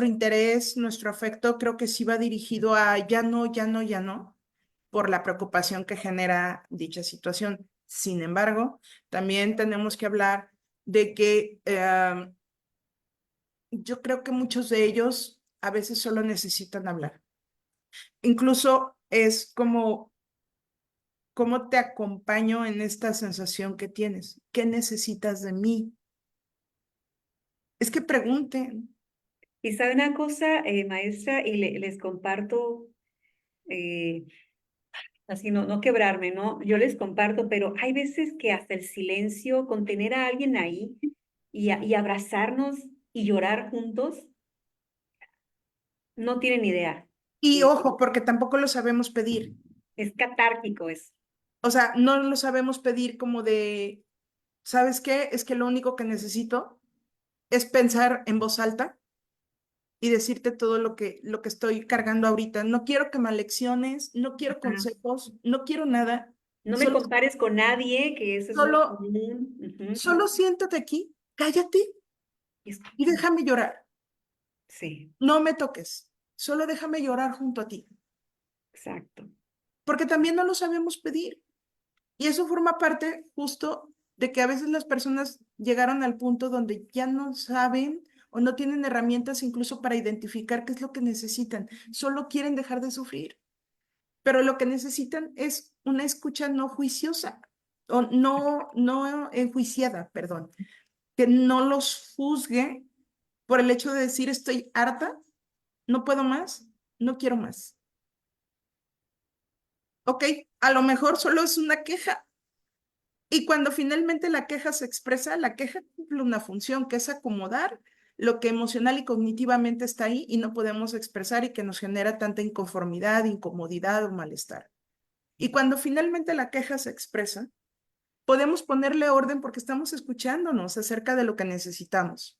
interés, nuestro afecto, creo que sí va dirigido a ya no, ya no, ya no, por la preocupación que genera dicha situación. Sin embargo, también tenemos que hablar de que yo creo que muchos de ellos a veces solo necesitan hablar. Incluso es como, ¿cómo te acompaño en esta sensación que tienes? ¿Qué necesitas de mí? Es que pregunten. Y sabe una cosa, maestra, y les comparto, eh, así no quebrarme, ¿no? Yo les comparto, pero hay veces que hasta el silencio, con tener a alguien ahí y abrazarnos y llorar juntos, no tienen idea. Y Eh, ojo, porque tampoco lo sabemos pedir. es catártico eso. O sea, no lo sabemos pedir como de, ¿sabes qué? Es que lo único que necesito es pensar en voz alta y decirte todo lo que estoy cargando ahorita. No quiero que me lecciones, no quiero Ajá. consejos, no quiero nada. No me Solo, compares con nadie, que eso es muy solo, común. Ujú. solo siéntate aquí, cállate Y y escucha. déjame llorar. Sí, No me toques, solo déjame llorar junto a ti. exacto. Porque también no lo sabemos pedir. Y eso forma parte justo de que a veces las personas llegaron al punto donde ya no saben o no tienen herramientas incluso para identificar qué es lo que necesitan. Solo quieren dejar de sufrir, pero lo que necesitan es una escucha no juiciosa o no enjuiciada, perdón, que no los juzgue por el hecho de decir estoy harta, no puedo más, no quiero más. Ok, a lo mejor solo es una queja. Y cuando finalmente la queja se expresa, la queja cumple una función que es acomodar lo que emocional y cognitivamente está ahí y no podemos expresar y que nos genera tanta inconformidad, incomodidad o malestar. Y cuando finalmente la queja se expresa, podemos ponerle orden porque estamos escuchándonos acerca de lo que necesitamos.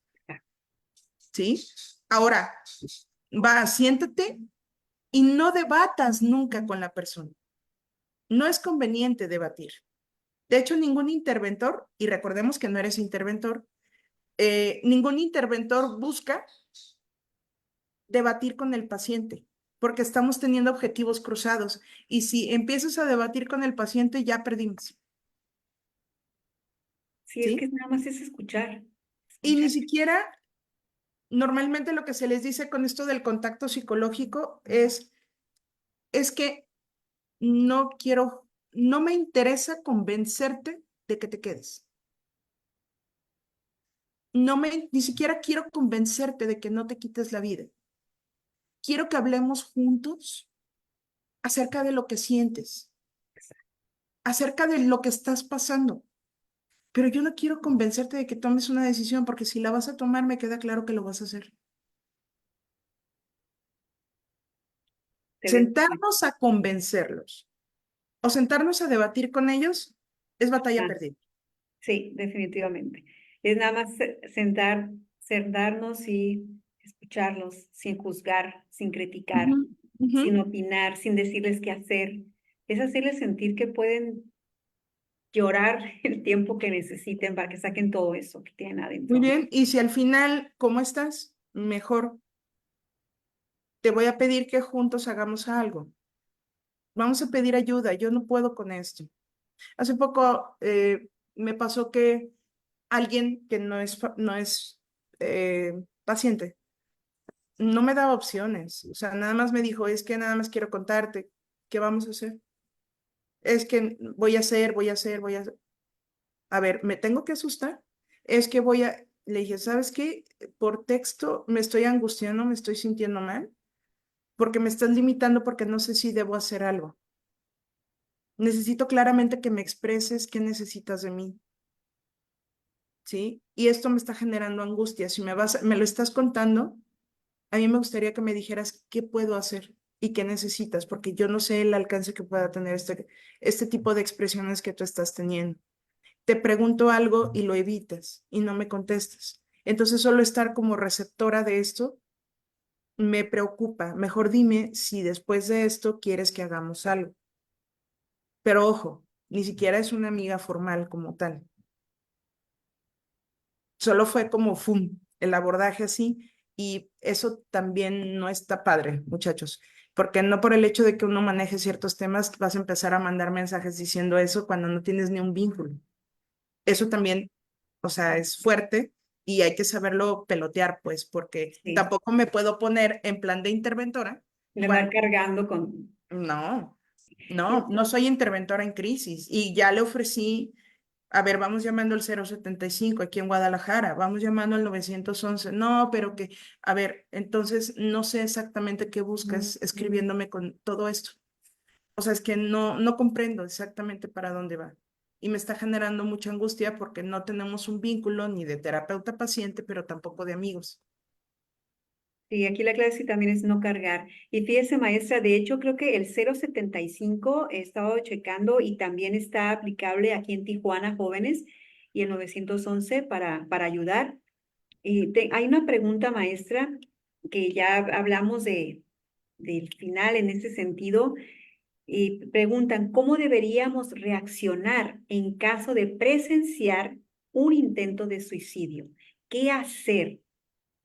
¿Sí? Ahora, va, siéntate y no debatas nunca con la persona. No es conveniente debatir. De hecho, ningún interventor, y recordemos que no eres interventor, ningún interventor busca debatir con el paciente, porque estamos teniendo objetivos cruzados. Y si empiezas a debatir con el paciente, ya perdimos, Sí, es ¿sí? que nada más es escuchar, Y ni escuchar. siquiera, normalmente lo que se les dice con esto del contacto psicológico es que no quiero, no me interesa convencerte de que te quedes. Ni siquiera quiero convencerte de que no te quites la vida. Quiero que hablemos juntos acerca de lo que sientes, acerca de lo que estás pasando. Pero yo no quiero convencerte de que tomes una decisión, porque si la vas a tomar, me queda claro que lo vas a hacer. Tremendo. Sentarnos a convencerlos o sentarnos a debatir con ellos es batalla Ah, perdida. sí, definitivamente. Es nada más sentarnos y escucharlos sin juzgar, sin criticar, Ujú, ujú. sin opinar, sin decirles qué hacer. Es hacerles sentir que pueden llorar el tiempo que necesiten para que saquen todo eso que tienen Muy adentro. bien, y si al final, ¿cómo estás? Mejor te voy a pedir que juntos hagamos algo. Vamos a pedir ayuda, yo no puedo con esto. Hace poco me pasó que alguien que no es paciente no me daba opciones, o sea, nada más me dijo, es que nada más quiero contarte, ¿qué vamos a hacer? Es que voy a hacer. A ver, ¿me tengo que asustar? Es que le dije, ¿sabes qué? Por texto me estoy angustiando, me estoy sintiendo mal, porque me estás limitando porque no sé si debo hacer algo. Necesito claramente que me expreses qué necesitas de mí, ¿sí? Y esto me está generando angustia. Si me lo estás contando, a mí me gustaría que me dijeras qué puedo hacer y qué necesitas, porque yo no sé el alcance que pueda tener este tipo de expresiones que tú estás teniendo. Te pregunto algo y lo evitas y no me contestas. Entonces, solo estar como receptora de esto me preocupa. Mejor dime si después de esto quieres que hagamos algo. Pero ojo, ni siquiera es una amiga formal como tal. Solo fue como ¡fum! El abordaje así, y eso también no está padre, muchachos, porque no por el hecho de que uno maneje ciertos temas vas a empezar a mandar mensajes diciendo eso cuando no tienes ni un vínculo. Eso también, o sea, es fuerte y hay que saberlo pelotear, pues, porque Sí, tampoco me puedo poner en plan de interventora de andar cuando cargando con... no, no soy interventora en crisis y ya le ofrecí. A ver, vamos llamando al 075 aquí en Guadalajara, vamos llamando al 911. No, pero que, a ver, entonces no sé exactamente qué buscas escribiéndome con todo esto. O sea, es que no comprendo exactamente para dónde va. Y me está generando mucha angustia porque no tenemos un vínculo ni de terapeuta-paciente, pero tampoco de amigos. Sí, aquí la clave sí también es no cargar. Y fíjese, maestra, de hecho creo que el 075 he estado checando y también está aplicable aquí en Tijuana, jóvenes, y el 911 para ayudar. Y hay una pregunta, maestra, que ya hablamos del final en ese sentido, y preguntan, ¿cómo deberíamos reaccionar en caso de presenciar un intento de suicidio? ¿Qué hacer?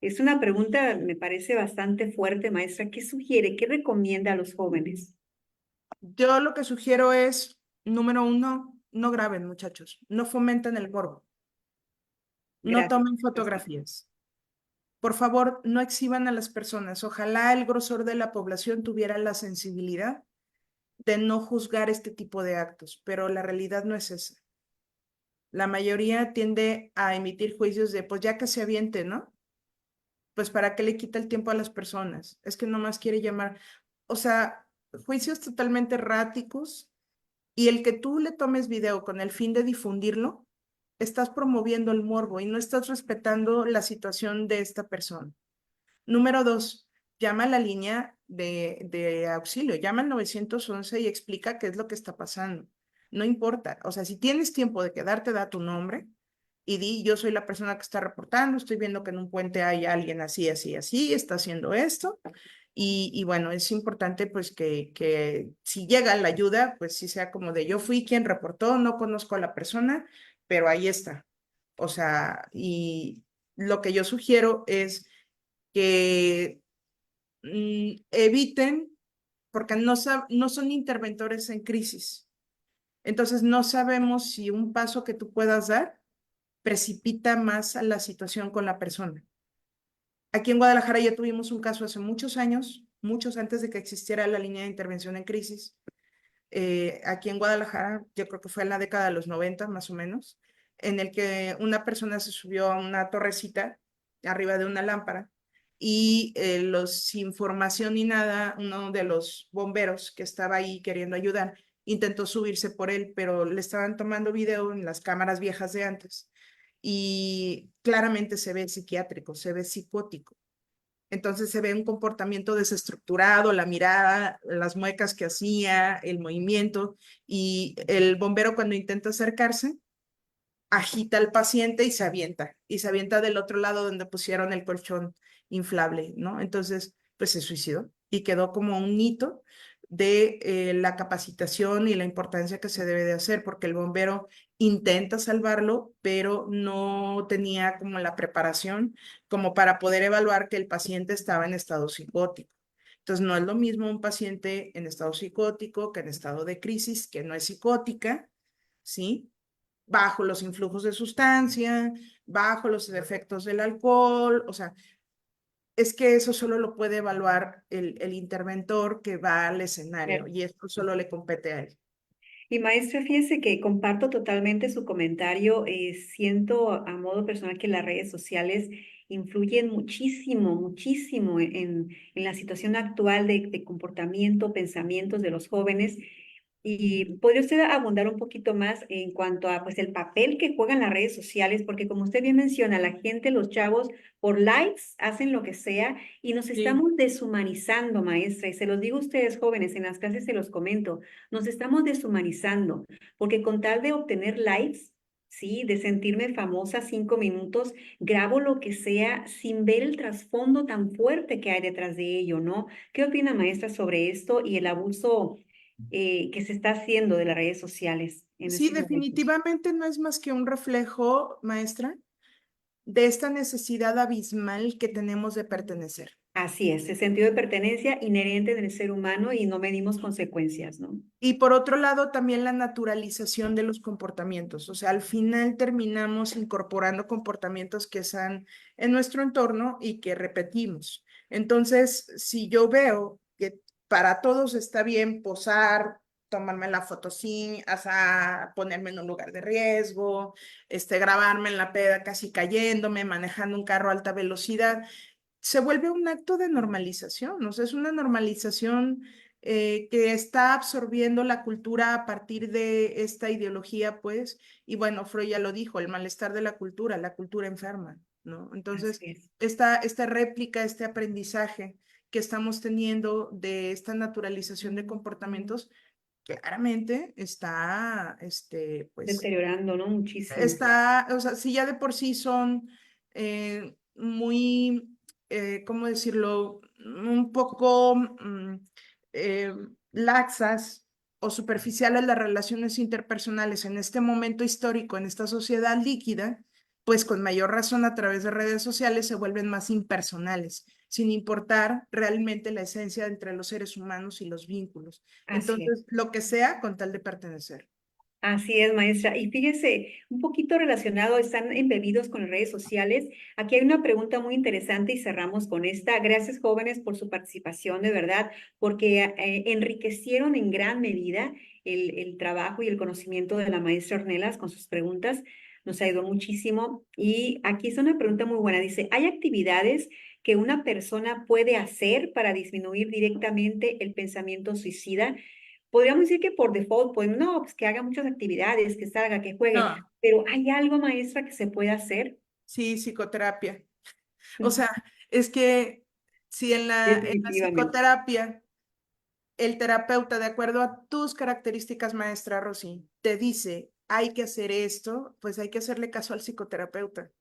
Es una pregunta, me parece bastante fuerte, maestra. ¿Qué sugiere? ¿Qué recomienda a los jóvenes? Yo lo que sugiero es, número uno, no graben, muchachos, no fomenten el morbo, no Gracias, tomen maestra. fotografías. Por favor, no exhiban a las personas. Ojalá el grosor de la población tuviera la sensibilidad de no juzgar este tipo de actos, pero la realidad no es esa. La mayoría tiende a emitir juicios de, pues ya que se aviente, ¿no? Pues para qué le quita el tiempo a las personas. Es que nomás quiere llamar. O sea, juicios totalmente erráticos, y el que tú le tomes video con el fin de difundirlo, estás promoviendo el morbo y no estás respetando la situación de esta persona. Número dos, llama a la línea de auxilio, llama al 911 y explica qué es lo que está pasando. No importa, o sea, si tienes tiempo de quedarte, da tu nombre y di, yo soy la persona que está reportando, estoy viendo que en un puente hay alguien así, así, así, está haciendo esto. Y bueno, es importante pues que si llega la ayuda, pues sí sea como de yo fui quien reportó, no conozco a la persona, pero ahí está. O sea, y lo que yo sugiero es que eviten, porque no son interventores en crisis. Entonces, no sabemos si un paso que tú puedas dar precipita más a la situación con la persona. Aquí en Guadalajara ya tuvimos un caso hace muchos años, muchos antes de que existiera la línea de intervención en crisis. Aquí en Guadalajara, yo creo que fue en la década de los 90 más o menos, en el que una persona se subió a una torrecita arriba de una lámpara y sin información ni nada, uno de los bomberos que estaba ahí queriendo ayudar intentó subirse por él, pero le estaban tomando video en las cámaras viejas de antes y claramente se ve psiquiátrico, se ve psicótico. Entonces se ve un comportamiento desestructurado, la mirada, las muecas que hacía, el movimiento, y el bombero cuando intenta acercarse, agita al paciente y se avienta del otro lado donde pusieron el colchón inflable, ¿no? Entonces, pues se suicidó y quedó como un hito. de la capacitación y la importancia que se debe de hacer, porque el bombero intenta salvarlo, pero no tenía como la preparación como para poder evaluar que el paciente estaba en estado psicótico. Entonces, no es lo mismo un paciente en estado psicótico que en estado de crisis, que no es psicótica, ¿sí? Bajo los influjos de sustancia, bajo los efectos del alcohol, o sea, es que eso solo lo puede evaluar el interventor que va al escenario y esto solo le compete a él. Y maestra, fíjese que comparto totalmente su comentario. Siento a modo personal que las redes sociales influyen muchísimo, muchísimo en la situación actual de comportamiento, pensamientos de los jóvenes. Y podría usted abundar un poquito más en cuanto a pues el papel que juegan las redes sociales, porque como usted bien menciona, la gente, los chavos, por likes hacen lo que sea y nos Sí, estamos deshumanizando, maestra. Y se los digo a ustedes jóvenes, en las clases se los comento, nos estamos deshumanizando, porque con tal de obtener likes, sí, de sentirme famosa 5 minutos, grabo lo que sea sin ver el trasfondo tan fuerte que hay detrás de ello, ¿no? ¿Qué opina, maestra, sobre esto y el abuso que se está haciendo de las redes sociales en sí, estos momentos? definitivamente no es más que un reflejo, maestra, de esta necesidad abismal que tenemos de pertenecer. Así es, el sentido de pertenencia inherente del ser humano y no medimos consecuencias, ¿no? Y por otro lado, también la naturalización de los comportamientos. O sea, al final terminamos incorporando comportamientos que están en nuestro entorno y que repetimos. Entonces, si yo veo que para todos está bien posar, tomarme la foto sin, hasta ponerme en un lugar de riesgo, grabarme en la peda casi cayéndome, manejando un carro a alta velocidad, se vuelve un acto de normalización, o sea, es una normalización que está absorbiendo la cultura a partir de esta ideología, pues, y bueno, Freud ya lo dijo, el malestar de la cultura enferma, ¿no? Así Entonces, es. esta réplica, este aprendizaje que estamos teniendo de esta naturalización de comportamientos, claramente está, pues, Deteriorando, ¿no? Muchísimo. está, o sea, si ya de por sí son muy, ¿cómo decirlo? Un poco eh, laxas o superficiales las relaciones interpersonales en este momento histórico, en esta sociedad líquida, pues con mayor razón a través de redes sociales se vuelven más impersonales, sin importar realmente la esencia entre los seres humanos y los vínculos. Así es. Entonces, lo que sea con tal de pertenecer. Así es, maestra. Y fíjese, un poquito relacionado, están embebidos con las redes sociales. Aquí hay una pregunta muy interesante y cerramos con esta. Gracias, jóvenes, por su participación, de verdad, porque enriquecieron en gran medida el trabajo y el conocimiento de la maestra Ornelas con sus preguntas. Nos ayudó muchísimo. Y aquí es una pregunta muy buena. Dice, ¿hay actividades que una persona puede hacer para disminuir directamente el pensamiento suicida? Podríamos decir que por default, pues no, pues que haga muchas actividades, que salga, que juegue, No. pero ¿hay algo, maestra, que se pueda hacer? Sí, psicoterapia. O Mm, sea, es que si en la definitivamente. psicoterapia el terapeuta, de acuerdo a tus características, maestra Rosy, te dice, hay que hacer esto, pues hay que hacerle caso al psicoterapeuta.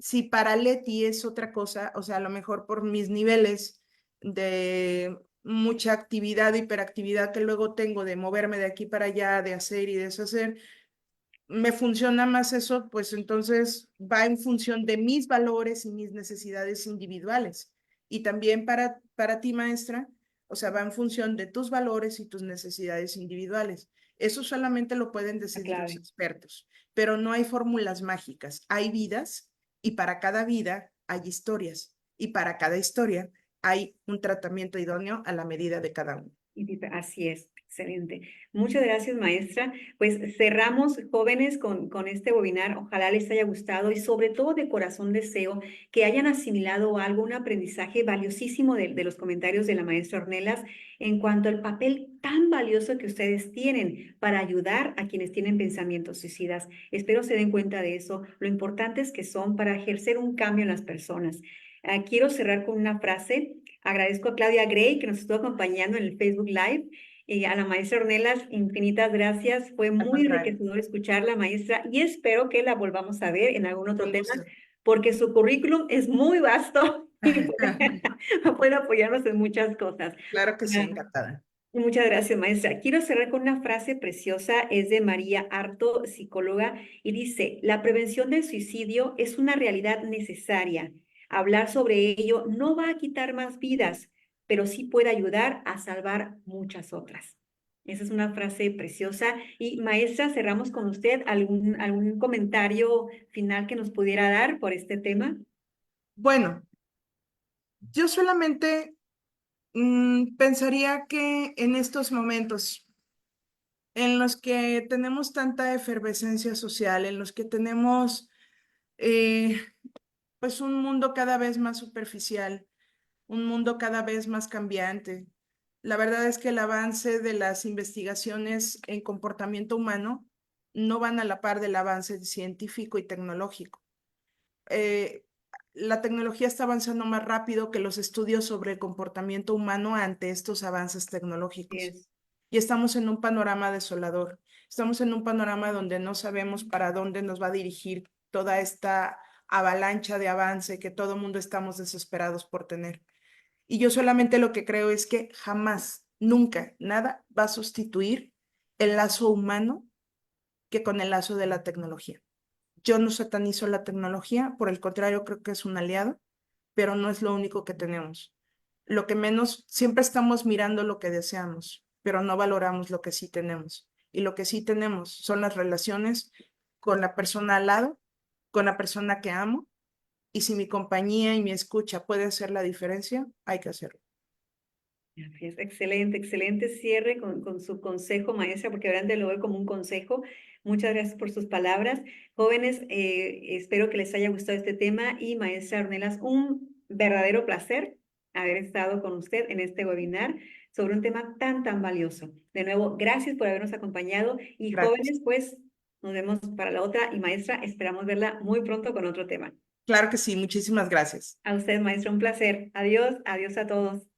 Si para Leti es otra cosa, o sea, a lo mejor por mis niveles de mucha actividad, hiperactividad que luego tengo de moverme de aquí para allá, de hacer y deshacer, me funciona más eso, pues entonces va en función de mis valores y mis necesidades individuales. Y también para ti, maestra, o sea, va en función de tus valores y tus necesidades individuales. Eso solamente lo pueden La decidir los clave. expertos, pero no hay fórmulas mágicas. Hay vidas y para cada vida hay historias y para cada historia hay un tratamiento idóneo a la medida de cada uno. Así es, excelente. Muchas gracias, maestra. Pues cerramos, jóvenes, con este webinar. Ojalá les haya gustado y sobre todo de corazón deseo que hayan asimilado algo, un aprendizaje valiosísimo de los comentarios de la maestra Ornelas en cuanto al papel tan valioso que ustedes tienen para ayudar a quienes tienen pensamientos suicidas. Espero se den cuenta de eso, lo importantes que son para ejercer un cambio en las personas. Quiero cerrar con una frase. Agradezco a Claudia Gray que nos estuvo acompañando en el Facebook Live. Y a la maestra Ornelas, infinitas gracias. Fue Al muy contrario, enriquecedor escucharla, maestra, y espero que la volvamos a ver en algún otro con tema, gusto. porque su currículum es muy vasto y puede, puede apoyarnos en muchas cosas. Claro que sí, encantada. Muchas gracias, maestra. Quiero cerrar con una frase preciosa, es de María Arto, psicóloga, y dice, la prevención del suicidio es una realidad necesaria. Hablar sobre ello no va a quitar más vidas, pero sí puede ayudar a salvar muchas otras. Esa es una frase preciosa. Y maestra, cerramos con usted algún comentario final que nos pudiera dar por este tema. Bueno, yo solamente pensaría que en estos momentos en los que tenemos tanta efervescencia social, en los que tenemos eh, pues un mundo cada vez más superficial, un mundo cada vez más cambiante. La verdad es que el avance de las investigaciones en comportamiento humano no van a la par del avance científico y tecnológico. Eh, la tecnología está avanzando más rápido que los estudios sobre el comportamiento humano ante estos avances tecnológicos. Es, Y estamos en un panorama desolador. Estamos en un panorama donde no sabemos para dónde nos va a dirigir toda esta avalancha de avance que todo mundo estamos desesperados por tener. Y yo solamente lo que creo es que jamás, nunca, nada va a sustituir el lazo humano que con el lazo de la tecnología. Yo no satanizo la tecnología, por el contrario, creo que es un aliado, pero no es lo único que tenemos. Lo que menos, siempre estamos mirando lo que deseamos, pero no valoramos lo que sí tenemos. Y lo que sí tenemos son las relaciones con la persona al lado, con la persona que amo, y si mi compañía y mi escucha puede hacer la diferencia, hay que hacerlo. así es, excelente, excelente cierre con su consejo, maestra, porque verán de lo veo como un consejo. Muchas gracias por sus palabras. Jóvenes, espero que les haya gustado este tema y maestra Ornelas, un verdadero placer haber estado con usted en este webinar sobre un tema tan, tan valioso. De nuevo, gracias por habernos acompañado y Gracias. jóvenes, pues nos vemos para la otra y maestra, esperamos verla muy pronto con otro tema. Claro que sí, muchísimas gracias. A usted, maestra, un placer. Adiós, adiós a todos.